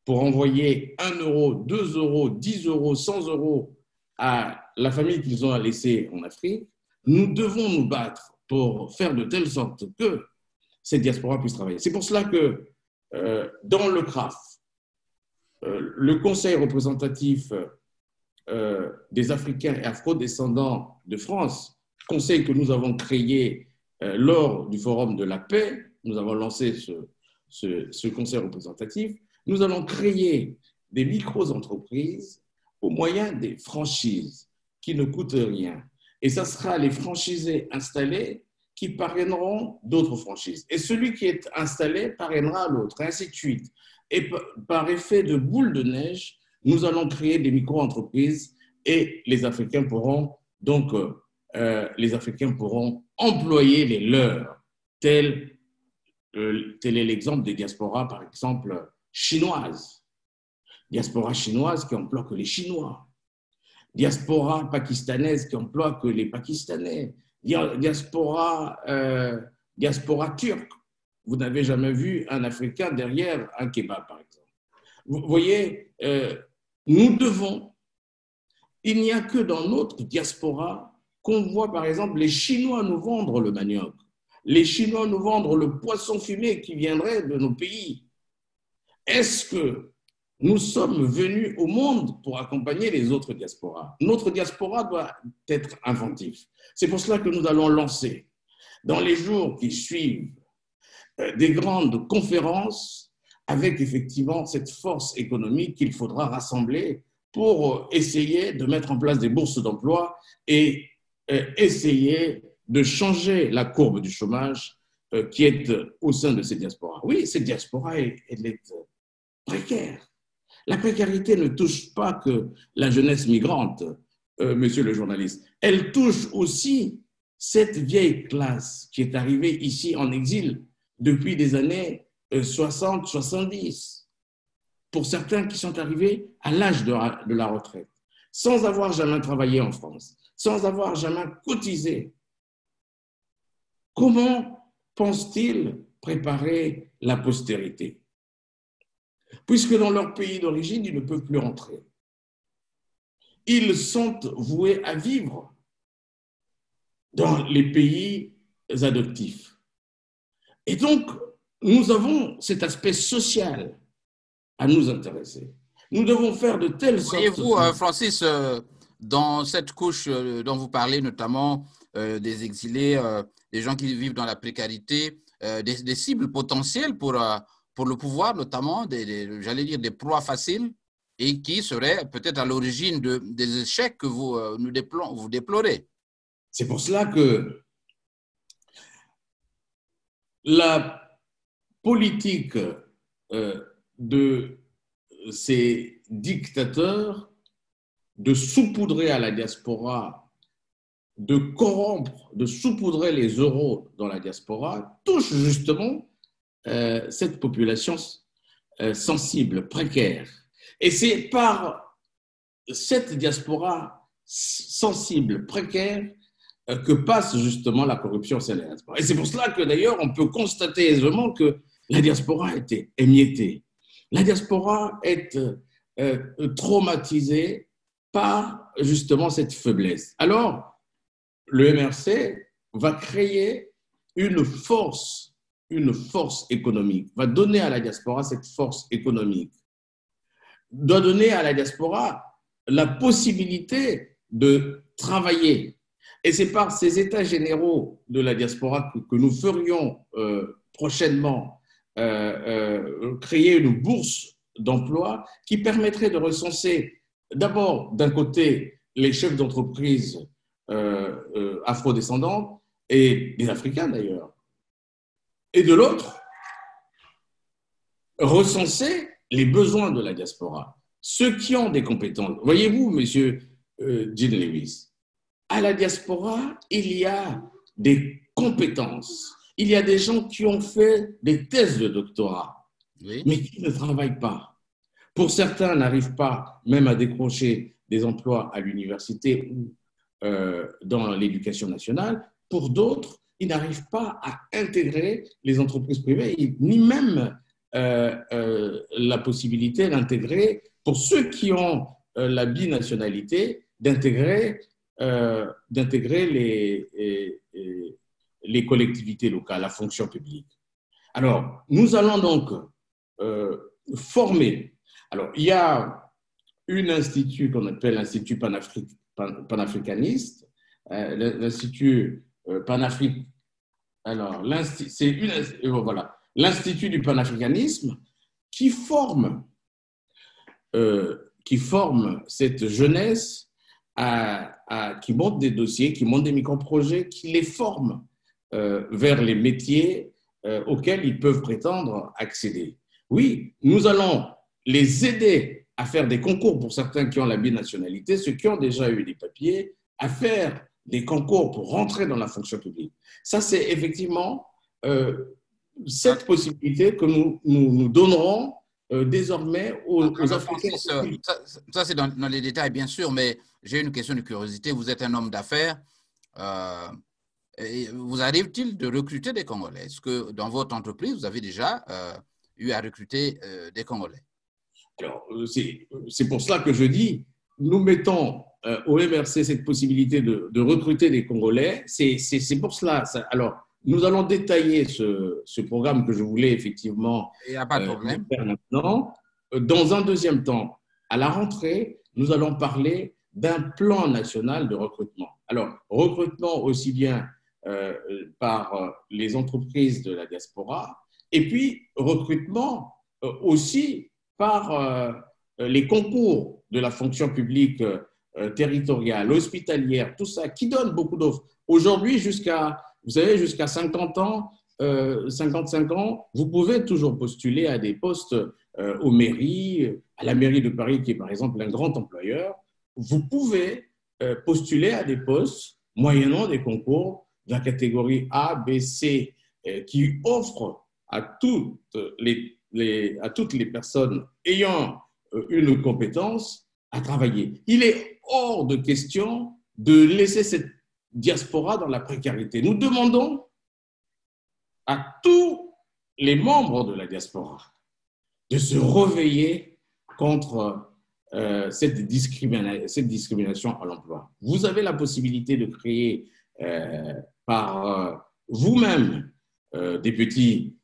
pour envoyer 1 euro, 2 euros, 10 euros, 100 euros à la famille qu'ils ont à laisser en Afrique, nous devons nous battre pour faire de telle sorte que cette diaspora puisse travailler. C'est pour cela que dans le CRAF, le Conseil représentatif des Africains et afro-descendants de France, conseil que nous avons créé lors du Forum de la paix, nous avons lancé ce conseil représentatif, nous allons créer des micro-entreprises au moyen des franchises qui ne coûtent rien. Et ça sera les franchisés installés qui parraineront d'autres franchises. Et celui qui est installé parrainera l'autre, et ainsi de suite. Et par effet de boule de neige, nous allons créer des micro-entreprises et les Africains pourront donc employer les leurs. Tel est l'exemple des diasporas, par exemple, chinoises. Diaspora chinoise qui emploie que les Chinois. Diaspora pakistanaise qui emploie que les Pakistanais. Diaspora turque. Vous n'avez jamais vu un Africain derrière un kebab, par exemple. Vous voyez, nous devons, il n'y a que dans notre diaspora qu'on voit par exemple les Chinois nous vendre le manioc, les Chinois nous vendre le poisson fumé qui viendrait de nos pays. Est-ce que nous sommes venus au monde pour accompagner les autres diasporas? Notre diaspora doit être inventive. C'est pour cela que nous allons lancer, dans les jours qui suivent, des grandes conférences avec effectivement cette force économique qu'il faudra rassembler pour essayer de mettre en place des bourses d'emploi et essayer de changer la courbe du chômage qui est au sein de ces diasporas. Oui, cette diaspora, elle est précaire. La précarité ne touche pas que la jeunesse migrante, monsieur le journaliste. Elle touche aussi cette vieille classe qui est arrivée ici en exil depuis des années 60-70. Pour certains qui sont arrivés à l'âge de la retraite, sans avoir jamais travaillé en France, sans avoir jamais cotisé. Comment pensent-ils préparer la postérité? Puisque dans leur pays d'origine, ils ne peuvent plus rentrer. Ils sont voués à vivre dans les pays adoptifs. Et donc, nous avons cet aspect social à nous intéresser. Nous devons faire de telle sorte... Voyez-vous, Francis, dans cette couche dont vous parlez, notamment des exilés, des gens qui vivent dans la précarité, des cibles potentielles pour le pouvoir, notamment, j'allais dire des proies faciles, et qui seraient peut-être à l'origine des échecs que vous déplorez. C'est pour cela que la politique de ces dictateurs de saupoudrer à la diaspora, de corrompre, de saupoudrer les euros dans la diaspora, touche justement cette population sensible, précaire. Et c'est par cette diaspora sensible, précaire, que passe justement la corruption au sein de la diaspora. Et c'est pour cela que d'ailleurs, on peut constater aisément que la diaspora a été émiettée. La diaspora est traumatisée par justement cette faiblesse. Alors, le MRC va créer une force économique, va donner à la diaspora cette force économique, doit donner à la diaspora la possibilité de travailler. Et c'est par ces états généraux de la diaspora que nous ferions prochainement créer une bourse d'emploi qui permettrait de recenser d'abord, d'un côté, les chefs d'entreprise afrodescendants et des Africains d'ailleurs, et de l'autre, recenser les besoins de la diaspora, ceux qui ont des compétences. Voyez-vous, monsieur Jean Lewis, à la diaspora, il y a des compétences. Il y a des gens qui ont fait des thèses de doctorat, oui, mais qui ne travaillent pas. Pour certains, n'arrivent pas même à décrocher des emplois à l'université ou dans l'éducation nationale. Pour d'autres, ils n'arrivent pas à intégrer les entreprises privées, ni même la possibilité d'intégrer, pour ceux qui ont la binationalité, d'intégrer les collectivités locales, la fonction publique. Alors, nous allons donc former. Alors, il y a un institut qu'on appelle l'Institut panafricaniste, l'Institut panafrique. Alors, voilà, l'Institut du panafricanisme qui forme cette jeunesse qui monte des dossiers, qui monte des micro-projets, qui les forme vers les métiers auxquels ils peuvent prétendre accéder. Oui, nous allons les aider à faire des concours pour certains qui ont la binationalité, ceux qui ont déjà eu des papiers, à faire des concours pour rentrer dans la fonction publique. Ça, c'est effectivement cette possibilité que nous donnerons désormais aux Africains. Ça c'est dans les détails, bien sûr, mais j'ai une question de curiosité. Vous êtes un homme d'affaires. Vous arrive-t-il de recruter des Congolais? Est-ce que dans votre entreprise, vous avez déjà eu à recruter des Congolais? Alors, c'est pour cela que je dis, nous mettons au MRC cette possibilité de recruter des Congolais. C'est pour cela. Alors, nous allons détailler ce programme que je voulais effectivement Il n'y a pas de problème. faire maintenant. Dans un deuxième temps, à la rentrée, nous allons parler d'un plan national de recrutement. Alors, recrutement aussi bien par les entreprises de la diaspora, et puis recrutement aussi par les concours de la fonction publique territoriale, hospitalière, tout ça, qui donne beaucoup d'offres. Aujourd'hui, vous savez, jusqu'à 50 ans, 55 ans, vous pouvez toujours postuler à des postes aux mairies, à la mairie de Paris, qui est par exemple un grand employeur. Vous pouvez postuler à des postes moyennant des concours de la catégorie A, B, C, qui offrent à toutes les personnes ayant une compétence à travailler. Il est hors de question de laisser cette diaspora dans la précarité. Nous demandons à tous les membres de la diaspora de se réveiller contre cette discrimination à l'emploi. Vous avez la possibilité de créer par vous-même des petits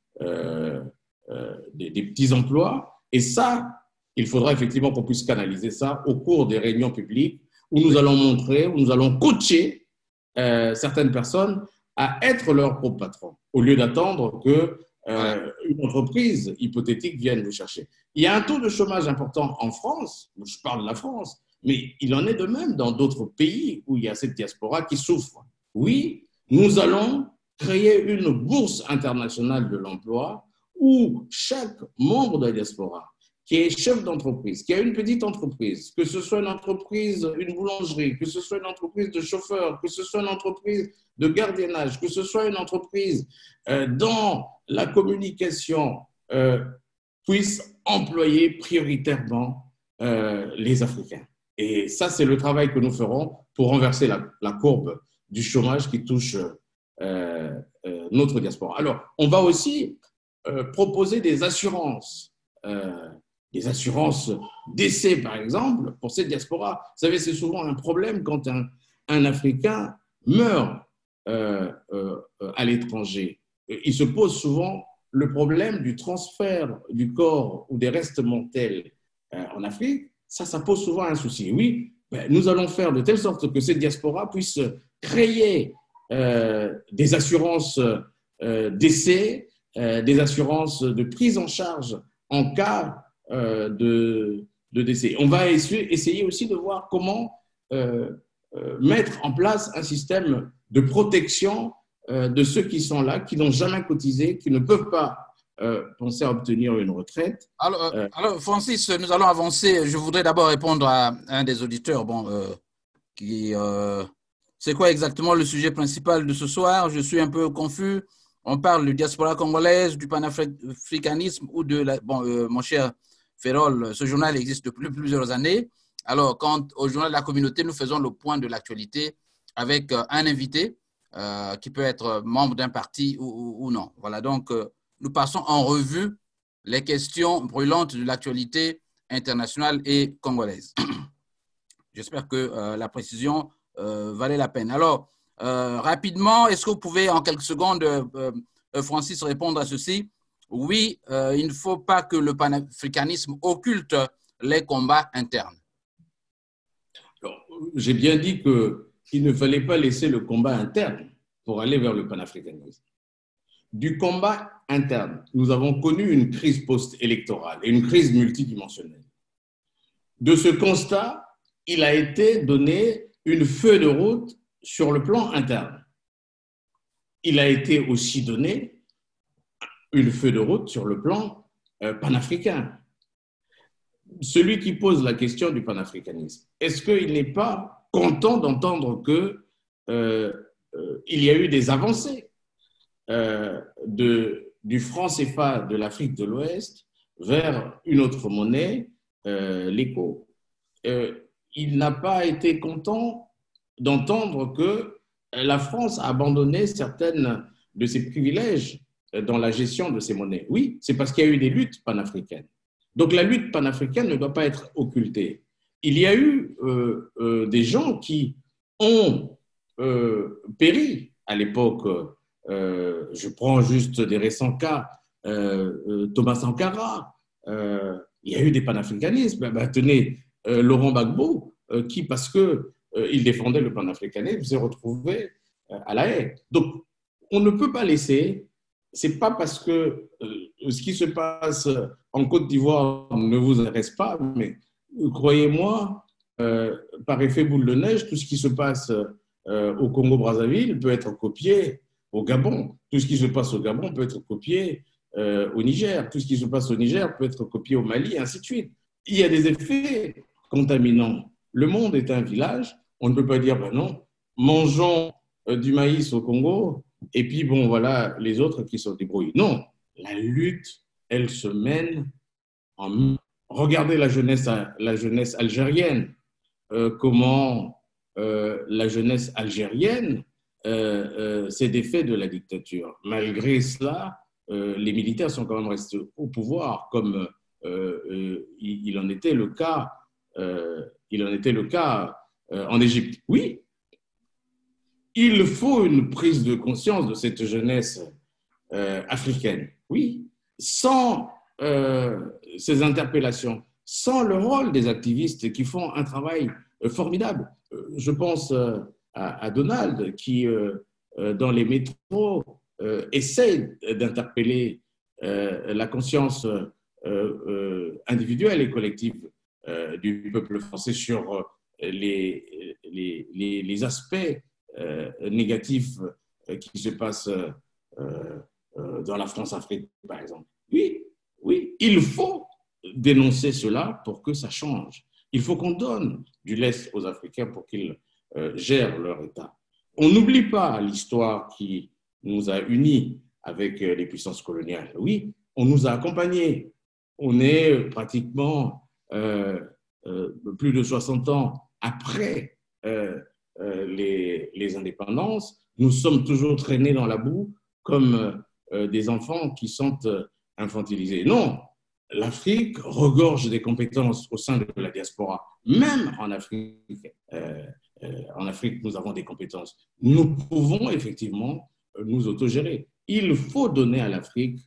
emplois, et ça, il faudra effectivement qu'on puisse canaliser ça au cours des réunions publiques où nous allons montrer, où nous allons coacher certaines personnes à être leur propre patron, au lieu d'attendre qu'une entreprise hypothétique vienne vous chercher. Il y a un taux de chômage important en France, je parle de la France, mais il en est de même dans d'autres pays où il y a cette diaspora qui souffre. Oui, nous allons créer une bourse internationale de l'emploi où chaque membre de la diaspora qui est chef d'entreprise, qui a une petite entreprise, que ce soit une entreprise, une boulangerie, que ce soit une entreprise de chauffeur, que ce soit une entreprise de gardiennage, que ce soit une entreprise dans la communication, puisse employer prioritairement les Africains. Et ça, c'est le travail que nous ferons pour renverser la courbe du chômage qui touche notre diaspora. Alors, on va aussi proposer des assurances d'essai, par exemple, pour cette diaspora. Vous savez, c'est souvent un problème quand un Africain meurt à l'étranger. Il se pose souvent le problème du transfert du corps ou des restes mortels en Afrique. Ça pose souvent un souci. Oui, nous allons faire de telle sorte que cette diaspora puisse créer des assurances d'essai, des assurances de prise en charge en cas de décès. On va essayer aussi de voir comment mettre en place un système de protection de ceux qui sont là, qui n'ont jamais cotisé, qui ne peuvent pas penser à obtenir une retraite. Alors, Francis, nous allons avancer. Je voudrais d'abord répondre à un des auditeurs. C'est quoi exactement le sujet principal de ce soir? Je suis un peu confus. On parle de diaspora congolaise, du panafricanisme ou de mon cher Ferrol, ce journal existe depuis plusieurs années. Alors, quand au journal de la communauté, nous faisons le point de l'actualité avec un invité qui peut être membre d'un parti ou non. Voilà, donc nous passons en revue les questions brûlantes de l'actualité internationale et congolaise. J'espère que la précision valait la peine. Alors, rapidement, est-ce que vous pouvez en quelques secondes, Francis, répondre à ceci? Oui, il ne faut pas que le panafricanisme occulte les combats internes. J'ai bien dit qu'il ne fallait pas laisser le combat interne pour aller vers le panafricanisme. Du combat interne, nous avons connu une crise post-électorale et une crise multidimensionnelle. De ce constat, il a été donné une feuille de route sur le plan interne. Il a été aussi donné une feuille de route sur le plan panafricain. Celui qui pose la question du panafricanisme, est-ce qu'il n'est pas content d'entendre qu'il y a eu des avancées du franc CFA de l'Afrique de l'Ouest vers une autre monnaie, l'éco? Il n'a pas été content d'entendre que la France a abandonné certaines de ses privilèges dans la gestion de ces monnaies. Oui, c'est parce qu'il y a eu des luttes panafricaines. Donc la lutte panafricaine ne doit pas être occultée. Il y a eu des gens qui ont péri à l'époque. Je prends juste des récents cas, Thomas Sankara. Il y a eu des panafricanismes. Tenez, Laurent Gbagbo, qui, parce qu'il défendait le panafricanisme, s'est retrouvé à La Haye. Donc, on ne peut pas laisser, c'est pas parce que ce qui se passe en Côte d'Ivoire ne vous intéresse pas, mais croyez-moi, par effet boule de neige, tout ce qui se passe au Congo-Brazzaville peut être copié au Gabon. Tout ce qui se passe au Gabon peut être copié au Niger. Tout ce qui se passe au Niger peut être copié au Mali, et ainsi de suite. Il y a des effets contaminants. Le monde est un village. On ne peut pas dire, ben non, mangeons du maïs au Congo, et puis bon, voilà, les autres qui se débrouillent. Non, la lutte, elle se mène en... Regardez la jeunesse algérienne. Comment la jeunesse algérienne s'est défait de la dictature. Malgré cela, les militaires sont quand même restés au pouvoir, comme il en était le cas, en Égypte. Oui, il faut une prise de conscience de cette jeunesse africaine. Oui, sans ces interpellations, sans le rôle des activistes qui font un travail formidable. Je pense à Donald qui, dans les métros, essaie d'interpeller la conscience individuelle et collective du peuple français sur les aspects négatifs qui se passent dans la France-Afrique, par exemple. Oui, oui, il faut dénoncer cela pour que ça change. Il faut qu'on donne du lest aux Africains pour qu'ils gèrent leur État. On n'oublie pas l'histoire qui nous a unis avec les puissances coloniales. Oui, on nous a accompagnés. On est pratiquement plus de 60 ans après les indépendances. Nous sommes toujours traînés dans la boue comme des enfants qui sont infantilisés. Non, l'Afrique regorge des compétences au sein de la diaspora. Même en Afrique, nous avons des compétences. Nous pouvons effectivement nous autogérer. Il faut donner à l'Afrique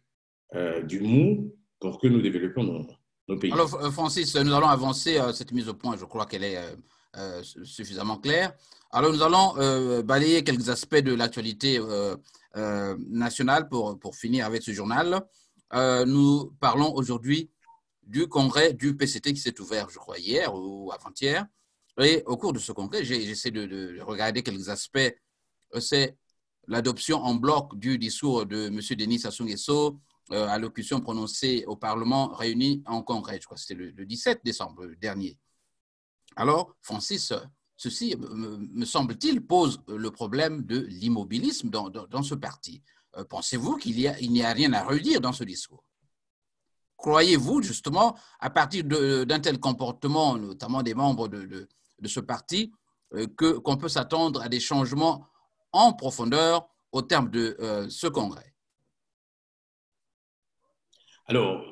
du mou pour que nous développions nos pays. Alors, Francis, nous allons avancer cette mise au point. Je crois qu'elle est suffisamment claire. Alors, nous allons balayer quelques aspects de l'actualité nationale pour finir avec ce journal. Nous parlons aujourd'hui du congrès du PCT qui s'est ouvert, je crois, hier ou avant-hier. Et au cours de ce congrès, j'essaie de regarder quelques aspects. C'est l'adoption en bloc du discours de M. Denis Sassou Nguesso, allocution prononcée au Parlement réuni en congrès. Je crois que c'était le 17 décembre dernier. Alors, Francis, ceci, me semble-t-il, pose le problème de l'immobilisme dans ce parti. Pensez-vous qu'il n'y a rien à redire dans ce discours? Croyez-vous, justement, à partir d'un tel comportement, notamment des membres de ce parti, qu'on peut s'attendre à des changements en profondeur au terme de ce congrès? Alors,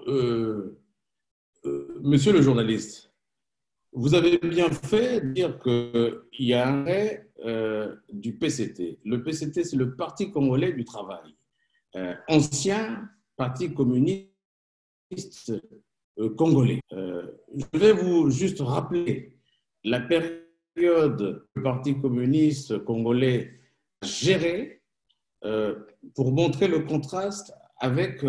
monsieur le journaliste, vous avez bien fait de dire qu'il y a un arrêt du PCT. Le PCT, c'est le Parti congolais du travail, ancien parti communiste congolais. Je vais vous juste rappeler la période que le Parti communiste congolais a gérée pour montrer le contraste avec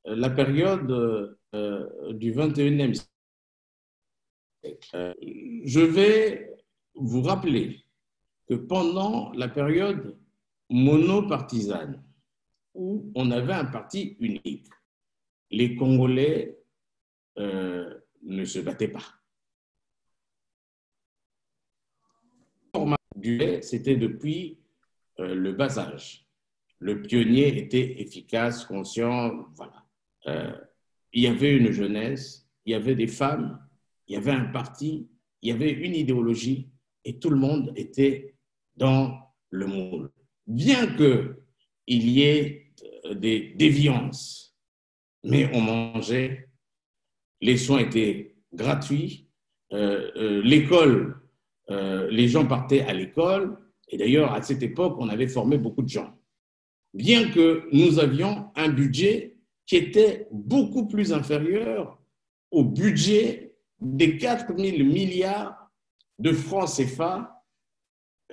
la période du 21e siècle. Je vais vous rappeler que pendant la période monopartisane, où on avait un parti unique, les Congolais ne se battaient pas. C'était depuis le bas âge. Le pionnier était efficace, conscient, voilà. Il y avait une jeunesse, il y avait des femmes, il y avait un parti, il y avait une idéologie et tout le monde était dans le moule. Bien qu'il y ait des déviances, mais on mangeait les soins étaient gratuits, l'école, les gens partaient à l'école, et d'ailleurs, à cette époque, on avait formé beaucoup de gens. Bien que nous avions un budget qui était beaucoup plus inférieur au budget des 4 000 milliards de francs CFA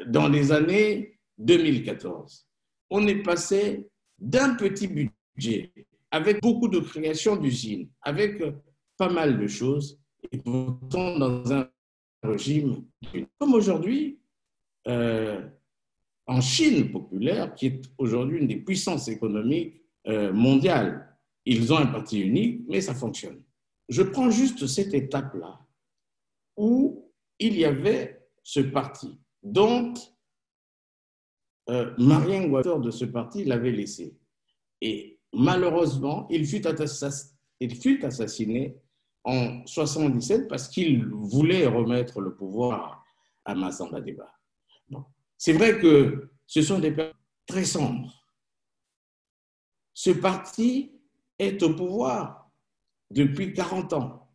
dans les années 2014. On est passé d'un petit budget avec beaucoup de création d'usines, avec pas mal de choses, et pourtant dans un régime comme aujourd'hui, en Chine populaire, qui est aujourd'hui une des puissances économiques mondiales. Ils ont un parti unique, mais ça fonctionne. Je prends juste cette étape-là où il y avait ce parti dont Marien Ngouator de ce parti l'avait laissé. Et malheureusement, il fut assassiné en 1977 parce qu'il voulait remettre le pouvoir à Massamba Deba. Bon. C'est vrai que ce sont des personnes très sombres. Ce parti est au pouvoir depuis 40 ans.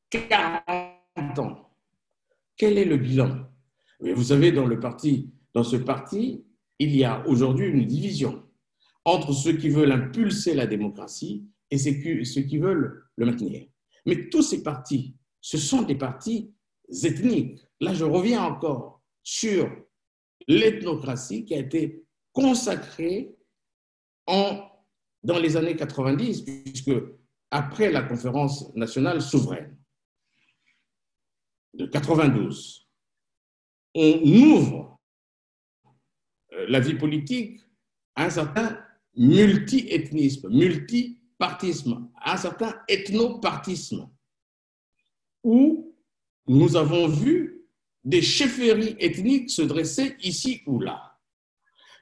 40 ans. Quel est le bilan? Vous savez, dans ce parti, il y a aujourd'hui une division entre ceux qui veulent impulser la démocratie et ceux qui veulent le maintenir. Mais tous ces partis, ce sont des partis ethniques. Là, je reviens encore sur l'ethnocratie qui a été consacrée dans les années 90, puisque après la conférence nationale souveraine de 92, on ouvre la vie politique à un certain multi-ethnisme, multipartisme, à un certain ethnopartisme, où nous avons vu des chefferies ethniques se dresser ici ou là.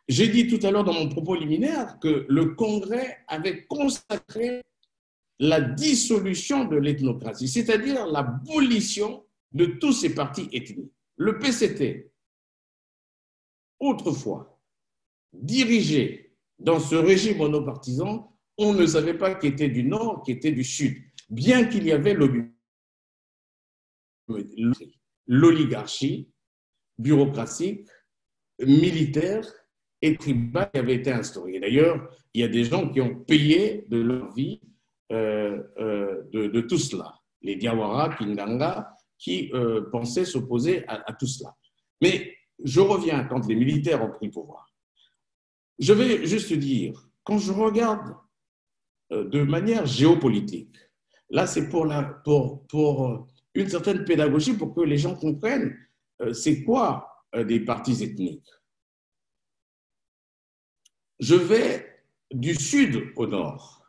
J'ai dit tout à l'heure dans mon propos liminaire que le Congrès avait consacré la dissolution de l'ethnocratie, c'est-à-dire l'abolition de tous ces partis ethniques. Le PCT, autrefois, dirigé dans ce régime monopartisan, on ne savait pas qui était du Nord, qui était du Sud, bien qu'il y avait l'oligarchie bureaucratique, militaire et tribale qui avait été instaurée. D'ailleurs, il y a des gens qui ont payé de leur vie de tout cela. Les Diawara, Kinganga, qui pensaient s'opposer à tout cela. Mais je reviens quand les militaires ont pris le pouvoir. Je vais juste dire, quand je regarde de manière géopolitique, là c'est pour une certaine pédagogie pour que les gens comprennent c'est quoi des partis ethniques. Je vais du sud au nord.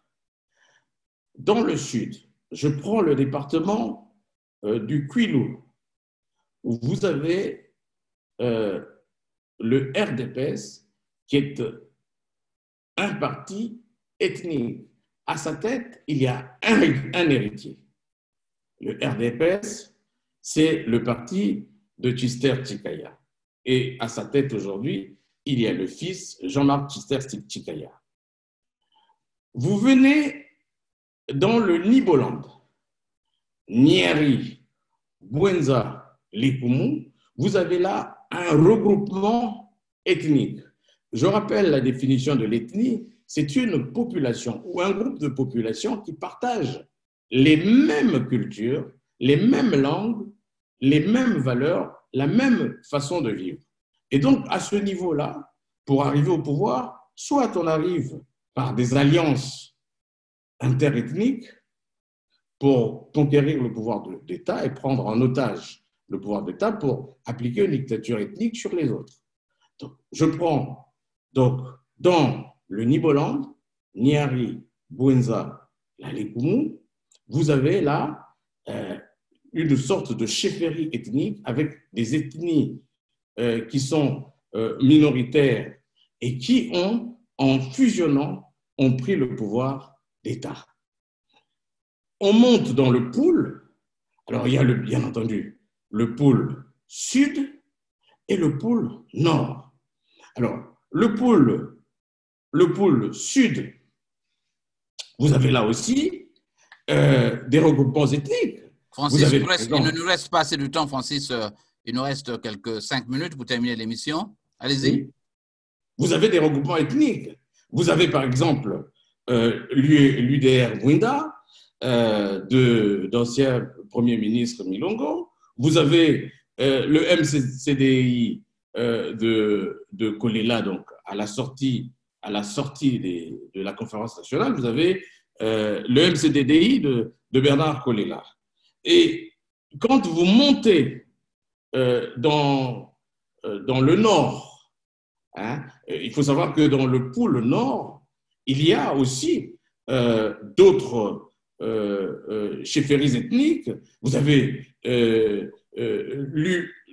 Dans le sud, je prends le département du Kwilu, où vous avez le RDPS, qui est un parti ethnique. À sa tête, il y a un héritier. Le RDPS, c'est le parti de Tchister Tchikaya. Et à sa tête aujourd'hui, il y a le fils Jean-Marc Tchister Tchikaya. Vous venez dans le Niboland, Nyeri, Bwenza, Likumu, vous avez là un regroupement ethnique. Je rappelle la définition de l'ethnie, c'est une population ou un groupe de populations qui partagent les mêmes cultures, les mêmes langues, les mêmes valeurs, la même façon de vivre. Et donc, à ce niveau-là, pour arriver au pouvoir, soit on arrive par des alliances interethniques pour conquérir le pouvoir d'État et prendre en otage le pouvoir d'État pour appliquer une dictature ethnique sur les autres. Donc, je prends donc dans le Niboland, Nyari, Bwenza, la Lekumu, vous avez là une sorte de chefferie ethnique avec des ethnies qui sont minoritaires et qui ont, en fusionnant, ont pris le pouvoir d'État. On monte dans le pôle, alors il y a bien entendu le pôle sud et le pôle nord. Alors, le pôle sud, vous avez là aussi des regroupements ethniques. Vous Francis, avez, il ne nous reste pas assez de temps, Francis. Il nous reste quelques 5 minutes pour terminer l'émission. Allez-y. oui, vous avez des regroupements ethniques. Vous avez par exemple l'UDR Rwanda, d'ancien Premier ministre Milongo. Vous avez le MCDI de Kolela, donc à la sortie de la conférence nationale. Vous avez le MCDDI de Bernard Kolela. Et quand vous montez dans le nord, hein, il faut savoir que dans le pôle nord, il y a aussi d'autres chefferies ethniques. Vous avez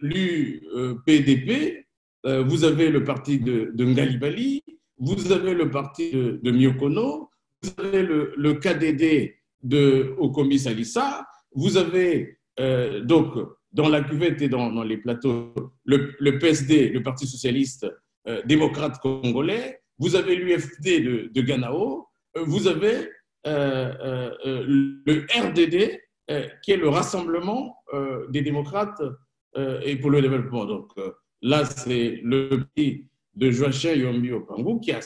l'UPDP, vous avez le parti de Ngalibali, vous avez le parti de Myokono, vous avez le KDD de Okomi Salissa, vous avez donc dans la cuvette et dans les plateaux le PSD, le Parti socialiste démocrate congolais, vous avez l'UFD de Ganao, vous avez le RDD, qui est le Rassemblement des démocrates et pour le développement. Donc là, c'est le pays de Joachim Yombi Opango qui a à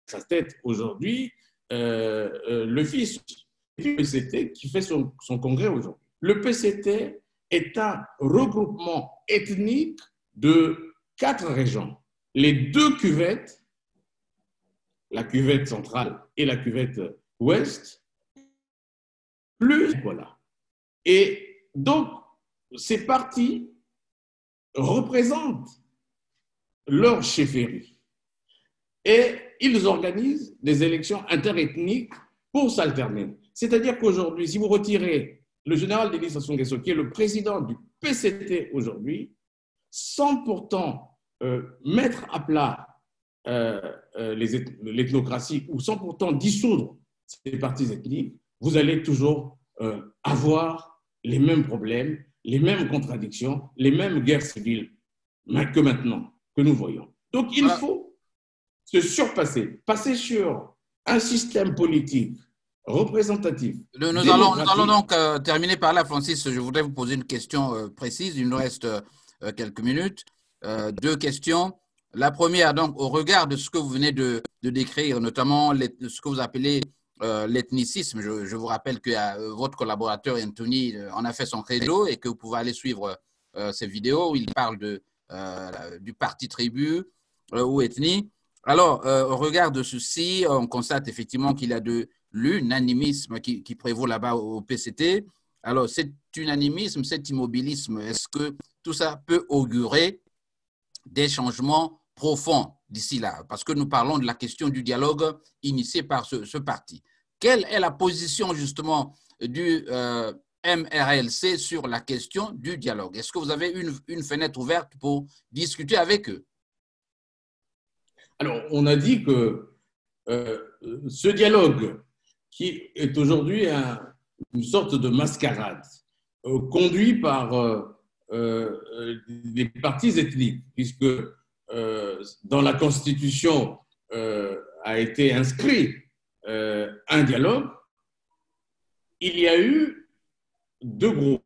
sa tête aujourd'hui le fils du PCT qui fait son congrès aujourd'hui. Le PCT est un regroupement ethnique de 4 régions. Les 2 cuvettes, la cuvette centrale et la cuvette ouest, plus voilà. Et donc, ces partis représentent leur chefferie et ils organisent des élections interethniques pour s'alterner. C'est-à-dire qu'aujourd'hui, si vous retirez le général Denis Sassou Nguesso, qui est le président du PCT aujourd'hui, sans pourtant mettre à plat l'ethnocratie ou sans pourtant dissoudre ces partis ethniques, vous allez toujours avoir les mêmes problèmes, les mêmes contradictions, les mêmes guerres civiles que maintenant, que nous voyons. Donc il faut se surpasser, passer sur un système politique représentatif. Nous allons donc terminer par là, Francis. Je voudrais vous poser une question précise. Il nous reste quelques minutes. 2 questions. La première, donc, au regard de ce que vous venez de décrire, notamment ce que vous appelez l'ethnicisme. Je vous rappelle que votre collaborateur Anthony en a fait son credo et que vous pouvez aller suivre ses vidéos où il parle du parti tribu ou ethnie. Alors, au regard de ceci, on constate effectivement qu'il y a de l'unanimisme qui prévaut là-bas au PCT. Alors, cet unanimisme, cet immobilisme, est-ce que tout ça peut augurer des changements profonds d'ici là? Parce que nous parlons de la question du dialogue initié par ce parti. Quelle est la position justement du MRLC sur la question du dialogue? Est-ce que vous avez une fenêtre ouverte pour discuter avec eux? Alors, on a dit que ce dialogue, qui est aujourd'hui une sorte de mascarade, conduit par des partis ethniques, puisque dans la Constitution a été inscrit un dialogue, il y a eu 2 groupes.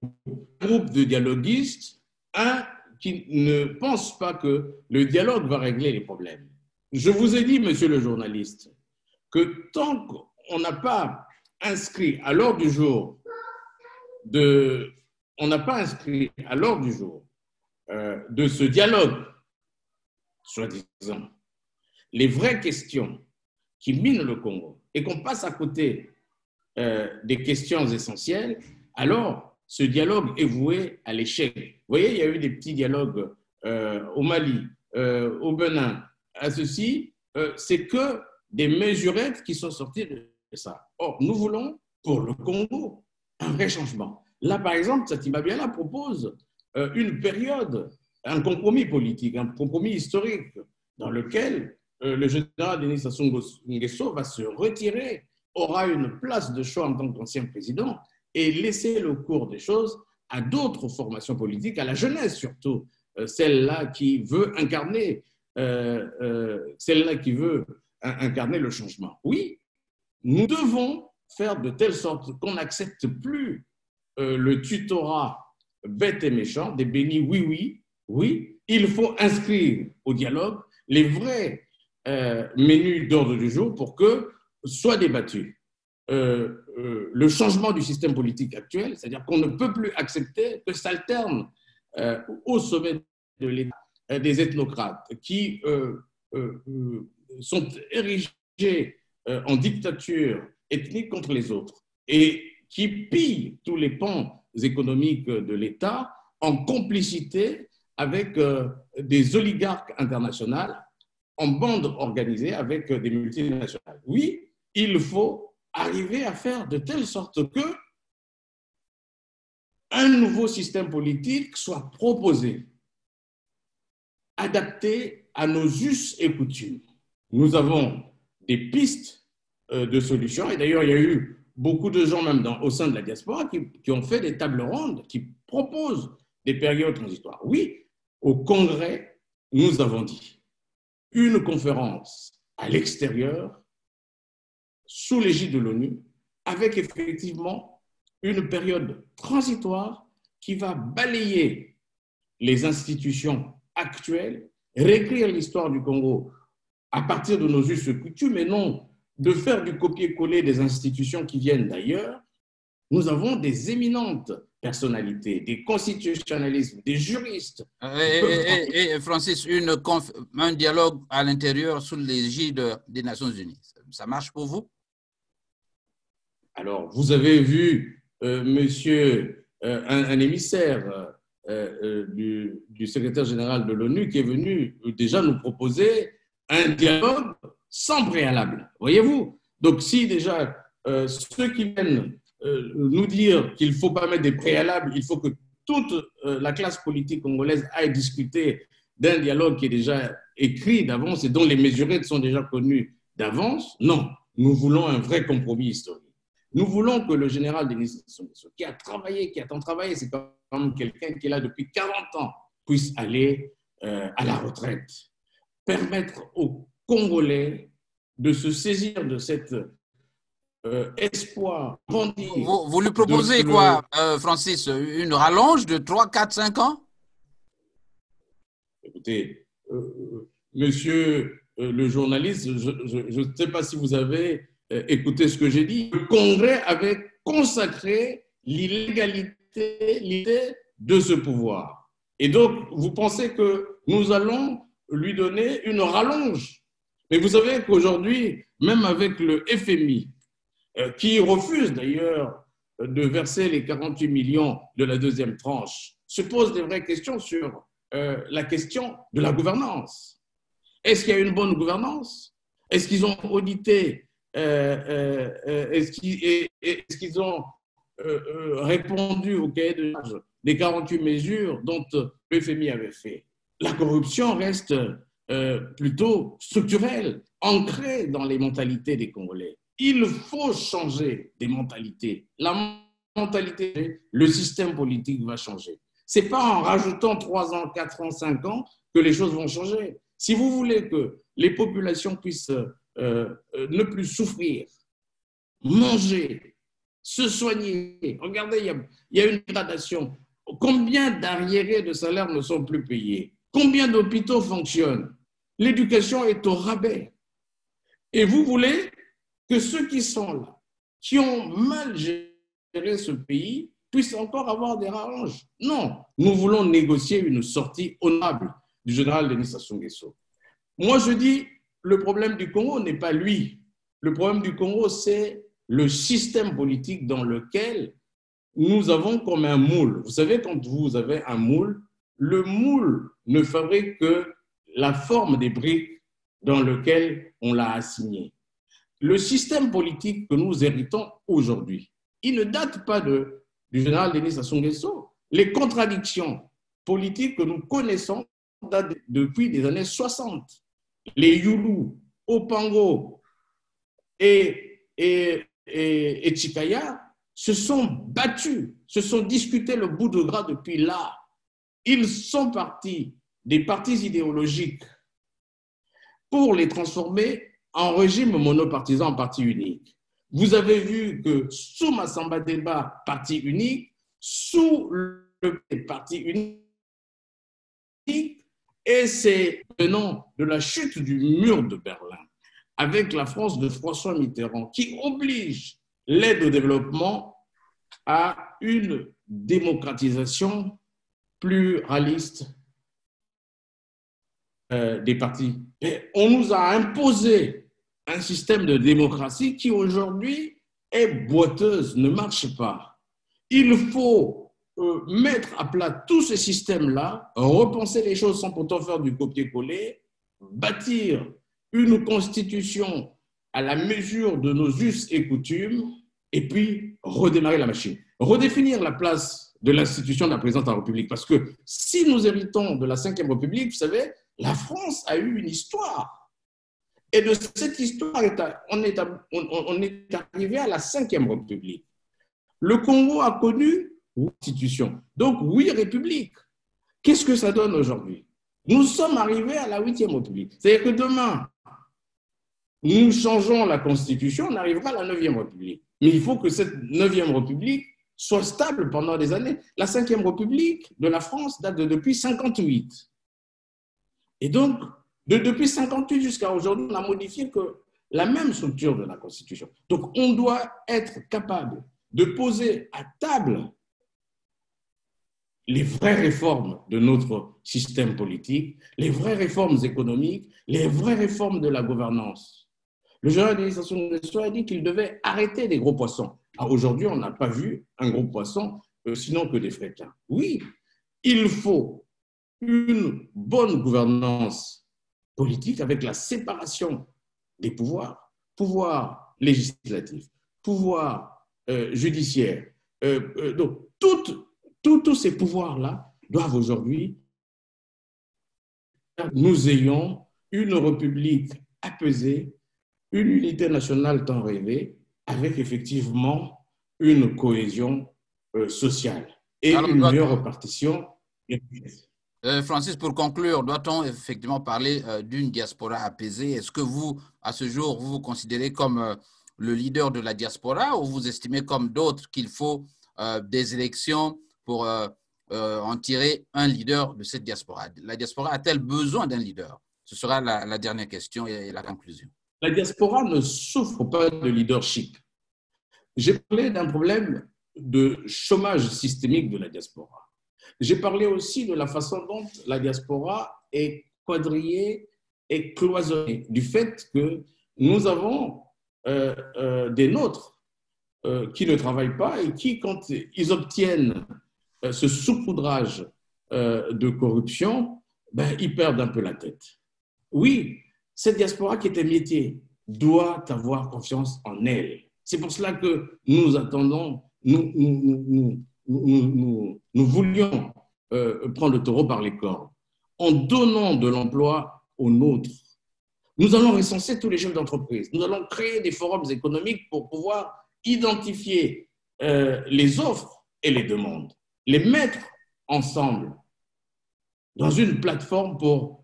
Un groupe de dialoguistes, un qui ne pense pas que le dialogue va régler les problèmes. Je vous ai dit, monsieur le journaliste, que tant qu'on n'a pas inscrit à l'ordre du jour de ce dialogue, soi-disant, les vraies questions qui minent le Congo et qu'on passe à côté des questions essentielles, alors ce dialogue est voué à l'échec. Vous voyez, il y a eu des petits dialogues au Mali, au Bénin, à ceci, c'est que des mesurettes qui sont sorties de ça. Or, nous voulons, pour le Congo, un vrai changement. Là, par exemple, Satima Biala propose une période, un compromis politique, un compromis historique, dans lequel le général Denis Sassou Nguesso va se retirer, aura une place de choix en tant qu'ancien président et laisser le cours des choses à d'autres formations politiques, à la jeunesse surtout, celle-là qui veut incarner le changement. Oui, nous devons faire de telle sorte qu'on n'accepte plus le tutorat bête et méchant, des bénis oui, oui, oui. Il faut inscrire au dialogue les vrais menus d'ordre du jour pour que soit débattu le changement du système politique actuel, c'est-à-dire qu'on ne peut plus accepter que s'alternent au sommet de l'État des ethnocrates qui sont érigés en dictature ethnique contre les autres et qui pillent tous les pans économiques de l'État en complicité avec des oligarques internationaux en bande organisée avec des multinationales. Oui, il faut arriver à faire de telle sorte que un nouveau système politique soit proposé, adapté à nos us et coutumes. Nous avons des pistes de solutions, et d'ailleurs, il y a eu beaucoup de gens, même au sein de la diaspora, qui ont fait des tables rondes, qui proposent des périodes transitoires. Oui, au Congrès, nous avons dit une conférence à l'extérieur, sous l'égide de l'ONU, avec effectivement une période transitoire qui va balayer les institutions actuelles, réécrire l'histoire du Congo à partir de nos us et coutumes, et non de faire du copier-coller des institutions qui viennent d'ailleurs. Nous avons des éminentes personnalités, des constitutionnalistes, des juristes. Et Francis, un dialogue à l'intérieur sous l'égide des Nations Unies, ça marche pour vous? Alors, vous avez vu un émissaire du secrétaire général de l'ONU qui est venu déjà nous proposer un dialogue sans préalable, voyez-vous. Donc, si déjà ceux qui viennent nous dire qu'il ne faut pas mettre des préalables, il faut que toute la classe politique congolaise aille discuter d'un dialogue qui est déjà écrit d'avance et dont les mesurettes sont déjà connues d'avance, non, nous voulons un vrai compromis historique. Nous voulons que le général Denis Sassou Nguesso, qui a travaillé, qui a tant travaillé, c'est quand même quelqu'un qui est là depuis 40 ans, puisse aller à la retraite, permettre aux Congolais de se saisir de cet espoir. Vous lui proposez quoi, Francis? Une rallonge de 3, 4, 5 ans? Écoutez, monsieur le journaliste, je ne sais pas si vous avez écouté ce que j'ai dit. Le Congrès avait consacré l'illégalité de ce pouvoir. Et donc, vous pensez que nous allons lui donner une rallonge? Mais vous savez qu'aujourd'hui, même avec le FMI, qui refuse d'ailleurs de verser les 48 millions de la deuxième tranche, se pose des vraies questions sur la question de la gouvernance. Est-ce qu'il y a une bonne gouvernance? Est-ce qu'ils ont audité? Est-ce qu'ils ont répondu au cahier de charge des 48 mesures dont le FMI avait fait? La corruption reste plutôt structurelle, ancrée dans les mentalités des Congolais. Il faut changer des mentalités. La mentalité, le système politique va changer. Ce n'est pas en rajoutant 3 ans, 4 ans, 5 ans que les choses vont changer. Si vous voulez que les populations puissent ne plus souffrir, manger, se soigner, regardez, il y a une gradation. Combien d'arriérés de salaire ne sont plus payés? Combien d'hôpitaux fonctionnent? L'éducation est au rabais. Et vous voulez que ceux qui sont là, qui ont mal géré ce pays, puissent encore avoir des rallonges? Non, nous voulons négocier une sortie honorable du général Denis Sassou Nguesso. Moi, je dis, le problème du Congo n'est pas lui. Le problème du Congo, c'est le système politique dans lequel nous avons comme un moule. Vous savez, quand vous avez un moule, le moule ne fabrique que la forme des briques dans lesquelles on l'a assigné. Le système politique que nous héritons aujourd'hui, il ne date pas du général Denis Sassou Nguesso. Les contradictions politiques que nous connaissons datent depuis les années 60. Les Youlou, Opango et Chikaya se sont battus, se sont discutés le bout de gras depuis là. Ils sont partis des partis idéologiques pour les transformer en régime monopartisan, en parti unique. Vous avez vu que sous Massamba Deba, parti unique, sous le parti unique, et c'est venant de la chute du mur de Berlin, avec la France de François Mitterrand, qui oblige l'aide au développement à une démocratisation pluraliste des partis. Et on nous a imposé un système de démocratie qui aujourd'hui est boiteuse, ne marche pas. Il faut mettre à plat tous ces systèmes-là, repenser les choses sans pourtant faire du copier-coller, bâtir une constitution à la mesure de nos us et coutumes, et puis redémarrer la machine. Redéfinir la place de l'institution de la présidence de la République. Parce que si nous héritons de la Ve République, vous savez, la France a eu une histoire. Et de cette histoire, on est arrivé à la Ve République. Le Congo a connu 8 institutions, donc 8 républiques. Qu'est-ce que ça donne aujourd'hui? Nous sommes arrivés à la 8e République. C'est-à-dire que demain, nous changeons la Constitution, on arrivera à la 9e République. Mais il faut que cette 9e République soit stable pendant des années. La 5e République de la France date de depuis 58. Et donc, depuis 1958 jusqu'à aujourd'hui, on a modifié que la même structure de la Constitution. Donc, on doit être capable de poser à table les vraies réformes de notre système politique, les vraies réformes économiques, les vraies réformes de la gouvernance. Le général d'administration de l'histoire a dit qu'il devait arrêter les gros poissons. Aujourd'hui, on n'a pas vu un gros poisson, sinon que des fréquins. Oui, il faut une bonne gouvernance politique avec la séparation des pouvoirs, pouvoir législatif, pouvoir judiciaire. Donc, tous ces pouvoirs-là doivent aujourd'hui nous ayons une république apaisée, une unité nationale tant rêvée, avec effectivement une cohésion sociale et une meilleure répartition des richesses. Francis, pour conclure, doit-on effectivement parler d'une diaspora apaisée? Est-ce que vous, à ce jour, vous vous considérez comme le leader de la diaspora ou vous estimez comme d'autres qu'il faut des élections pour en tirer un leader de cette diaspora? La diaspora a-t-elle besoin d'un leader? Ce sera la dernière question et la conclusion. La diaspora ne souffre pas de leadership. J'ai parlé d'un problème de chômage systémique de la diaspora. J'ai parlé aussi de la façon dont la diaspora est quadrillée et cloisonnée, du fait que nous avons des nôtres qui ne travaillent pas et qui, quand ils obtiennent ce saupoudrage de corruption, ils perdent un peu la tête. Oui, cette diaspora qui est émétier doit avoir confiance en elle. C'est pour cela que nous attendons, nous voulions prendre le taureau par les cornes en donnant de l'emploi aux nôtres. Nous allons recenser tous les chefs d'entreprise. Nous allons créer des forums économiques pour pouvoir identifier les offres et les demandes, les mettre ensemble dans une plateforme pour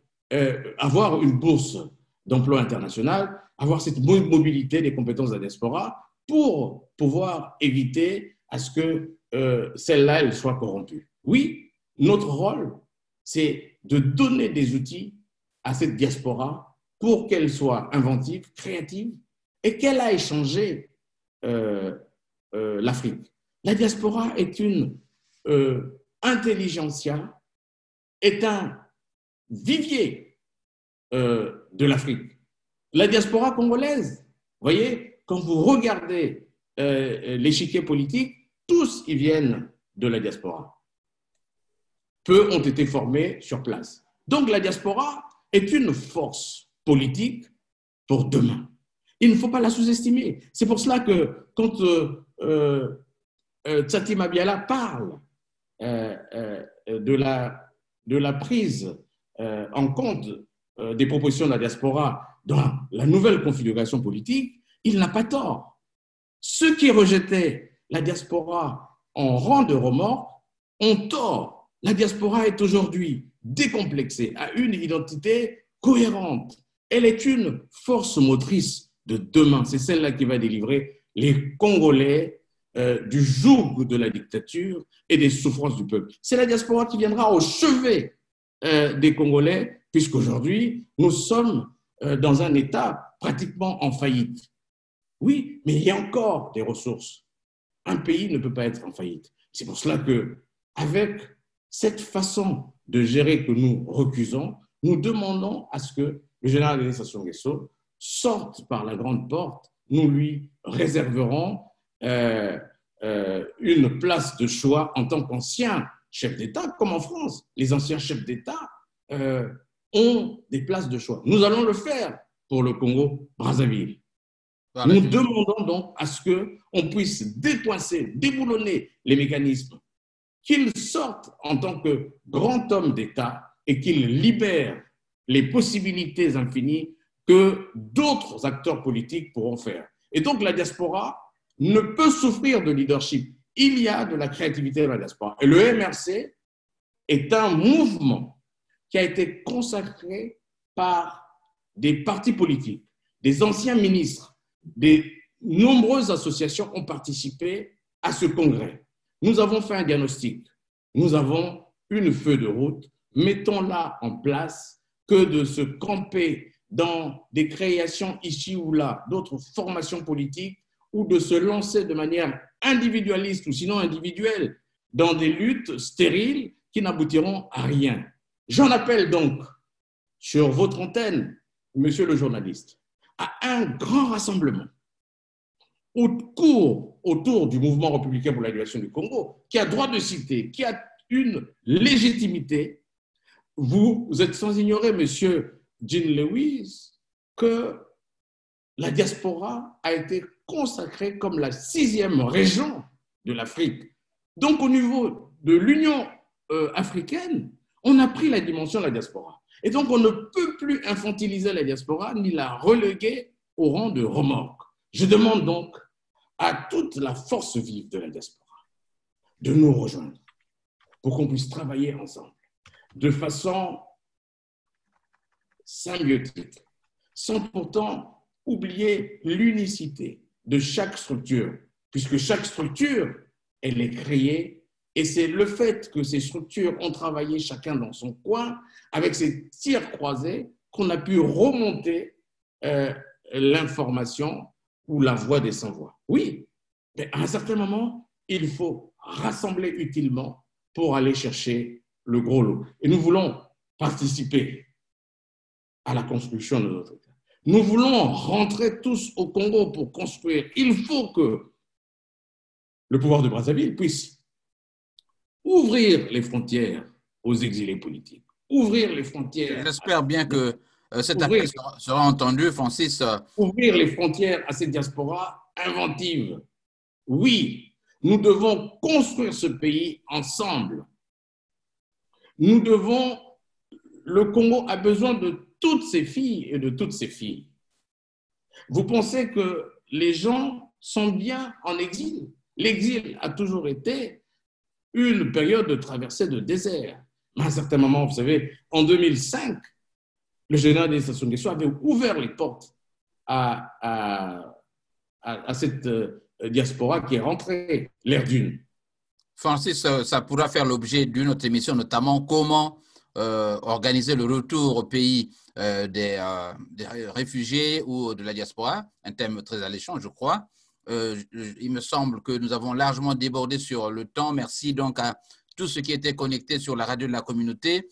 avoir une bourse d'emploi internationale, avoir cette mobilité des compétences de la diaspora pour pouvoir éviter à ce que celle-là elle soit corrompue. Oui, notre rôle, c'est de donner des outils à cette diaspora pour qu'elle soit inventive, créative et qu'elle aille changer l'Afrique. La diaspora est une intelligentsia, est un vivier de l'Afrique. La diaspora congolaise, voyez, quand vous regardez l'échiquier politique, tous ils viennent de la diaspora. Peu ont été formés sur place. Donc la diaspora est une force politique pour demain. Il ne faut pas la sous-estimer. C'est pour cela que quand Tsati Mabiala parle de la prise en compte des propositions de la diaspora dans la nouvelle configuration politique, il n'a pas tort. Ceux qui rejetaient la diaspora en rang de remords ont tort. La diaspora est aujourd'hui décomplexée, a une identité cohérente. Elle est une force motrice de demain. C'est celle-là qui va délivrer les Congolais du joug de la dictature et des souffrances du peuple. C'est la diaspora qui viendra au chevet des Congolais, puisqu'aujourd'hui, nous sommes dans un État pratiquement en faillite. Oui, mais il y a encore des ressources. Un pays ne peut pas être en faillite. C'est pour cela qu'avec cette façon de gérer que nous recusons, nous demandons à ce que le général Denis Sassou Nguesso sorte par la grande porte. Nous lui réserverons une place de choix en tant qu'ancien chef d'État, comme en France. Les anciens chefs d'État ont des places de choix. Nous allons le faire pour le Congo-Brazzaville. Nous demandons donc à ce qu'on puisse dépoincer, déboulonner les mécanismes, qu'il sorte en tant que grand homme d'État et qu'il libère les possibilités infinies que d'autres acteurs politiques pourront faire. Et donc la diaspora ne peut souffrir de leadership. Il y a de la créativité dans la diaspora. Et le MRC est un mouvement qui a été consacré par des partis politiques, des anciens ministres, des nombreuses associations ont participé à ce congrès. Nous avons fait un diagnostic, nous avons une feuille de route, mettons-la en place que de se camper dans des créations ici ou là, d'autres formations politiques, ou de se lancer de manière individualiste ou sinon individuelle dans des luttes stériles qui n'aboutiront à rien. J'en appelle donc sur votre antenne, monsieur le journaliste, à un grand rassemblement autour du mouvement républicain pour la libération du Congo, qui a droit de citer, qui a une légitimité. Vous êtes sans ignorer, monsieur Jean Lewis, que la diaspora a été consacrée comme la 6e région de l'Afrique. Donc, au niveau de l'Union africaine, on a pris la dimension de la diaspora. Et donc, on ne peut plus infantiliser la diaspora ni la reléguer au rang de remorque. Je demande donc à toute la force vive de la diaspora de nous rejoindre pour qu'on puisse travailler ensemble de façon symbiotique, sans pourtant oublier l'unicité de chaque structure, puisque chaque structure, elle est créée. Et c'est le fait que ces structures ont travaillé chacun dans son coin, avec ces tirs croisés, qu'on a pu remonter l'information ou la voix des sans-voix. Oui, mais à un certain moment, il faut rassembler utilement pour aller chercher le gros lot. Et nous voulons participer à la construction de notre État. Nous voulons rentrer tous au Congo pour construire. Il faut que le pouvoir de Brazzaville puisse ouvrir les frontières aux exilés politiques, ouvrir les frontières. J'espère bien que cet appel sera entendu, Francis. Ouvrir les frontières à cette diaspora inventive. Oui, nous devons construire ce pays ensemble. Le Congo a besoin de toutes ses filles et de toutes ses filles. Vous pensez que les gens sont bien en exil? L'exil a toujours été une période de traversée de désert. À un certain moment, vous savez, en 2005, le général Denis Sassou Nguesso avait ouvert les portes à cette diaspora qui est rentrée, l'ère d'une. Francis, ça pourra faire l'objet d'une autre émission, notamment comment organiser le retour au pays des réfugiés ou de la diaspora, un thème très alléchant, je crois. Il me semble que nous avons largement débordé sur le temps. Merci donc à tous ceux qui étaient connectés sur la radio de la communauté.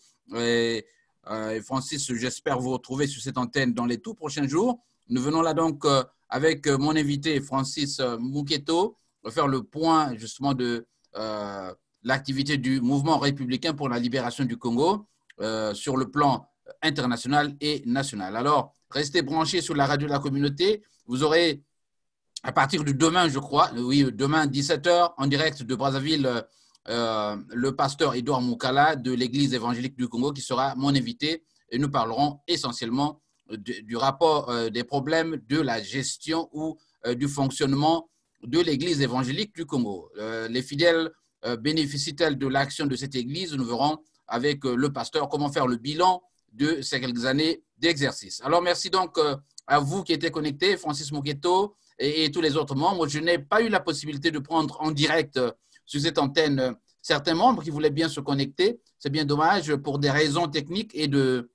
Francis, j'espère vous retrouver sur cette antenne dans les tout prochains jours. Nous venons là donc avec mon invité Francis Mouketo faire le point justement de l'activité du mouvement républicain pour la libération du Congo sur le plan international et national. Alors, restez branchés sur la radio de la communauté. Vous aurez à partir de demain, je crois, oui, demain 17h, en direct de Brazzaville, le pasteur Edouard Moukala de l'Église évangélique du Congo qui sera mon invité et nous parlerons essentiellement du rapport des problèmes de la gestion ou du fonctionnement de l'Église évangélique du Congo. Les fidèles bénéficient-elles de l'action de cette Église? Nous verrons avec le pasteur comment faire le bilan de ces quelques années d'exercice. Alors, merci donc à vous qui étiez connectés, Francis Mouketo, et tous les autres membres. Je n'ai pas eu la possibilité de prendre en direct sur cette antenne certains membres qui voulaient bien se connecter. C'est bien dommage pour des raisons techniques et de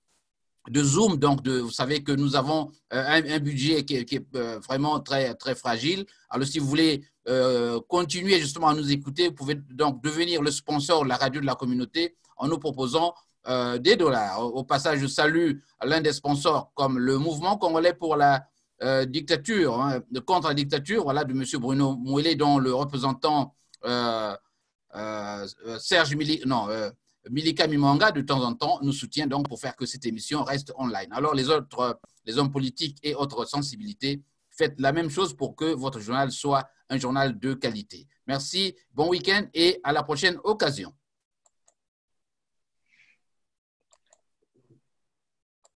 Zoom. Donc, vous savez que nous avons un budget qui est vraiment très, très fragile. Alors, si vous voulez continuer justement à nous écouter, vous pouvez donc devenir le sponsor de la radio de la communauté en nous proposant des dollars. Au passage, je salue l'un des sponsors comme le mouvement congolais pour la dictature, contre la dictature, voilà, de M. Bruno Mouélé, dont le représentant Serge Milika Mimanga, de temps en temps, nous soutient donc pour faire que cette émission reste online. Alors, les hommes politiques et autres sensibilités, faites la même chose pour que votre journal soit un journal de qualité. Merci, bon week-end et à la prochaine occasion.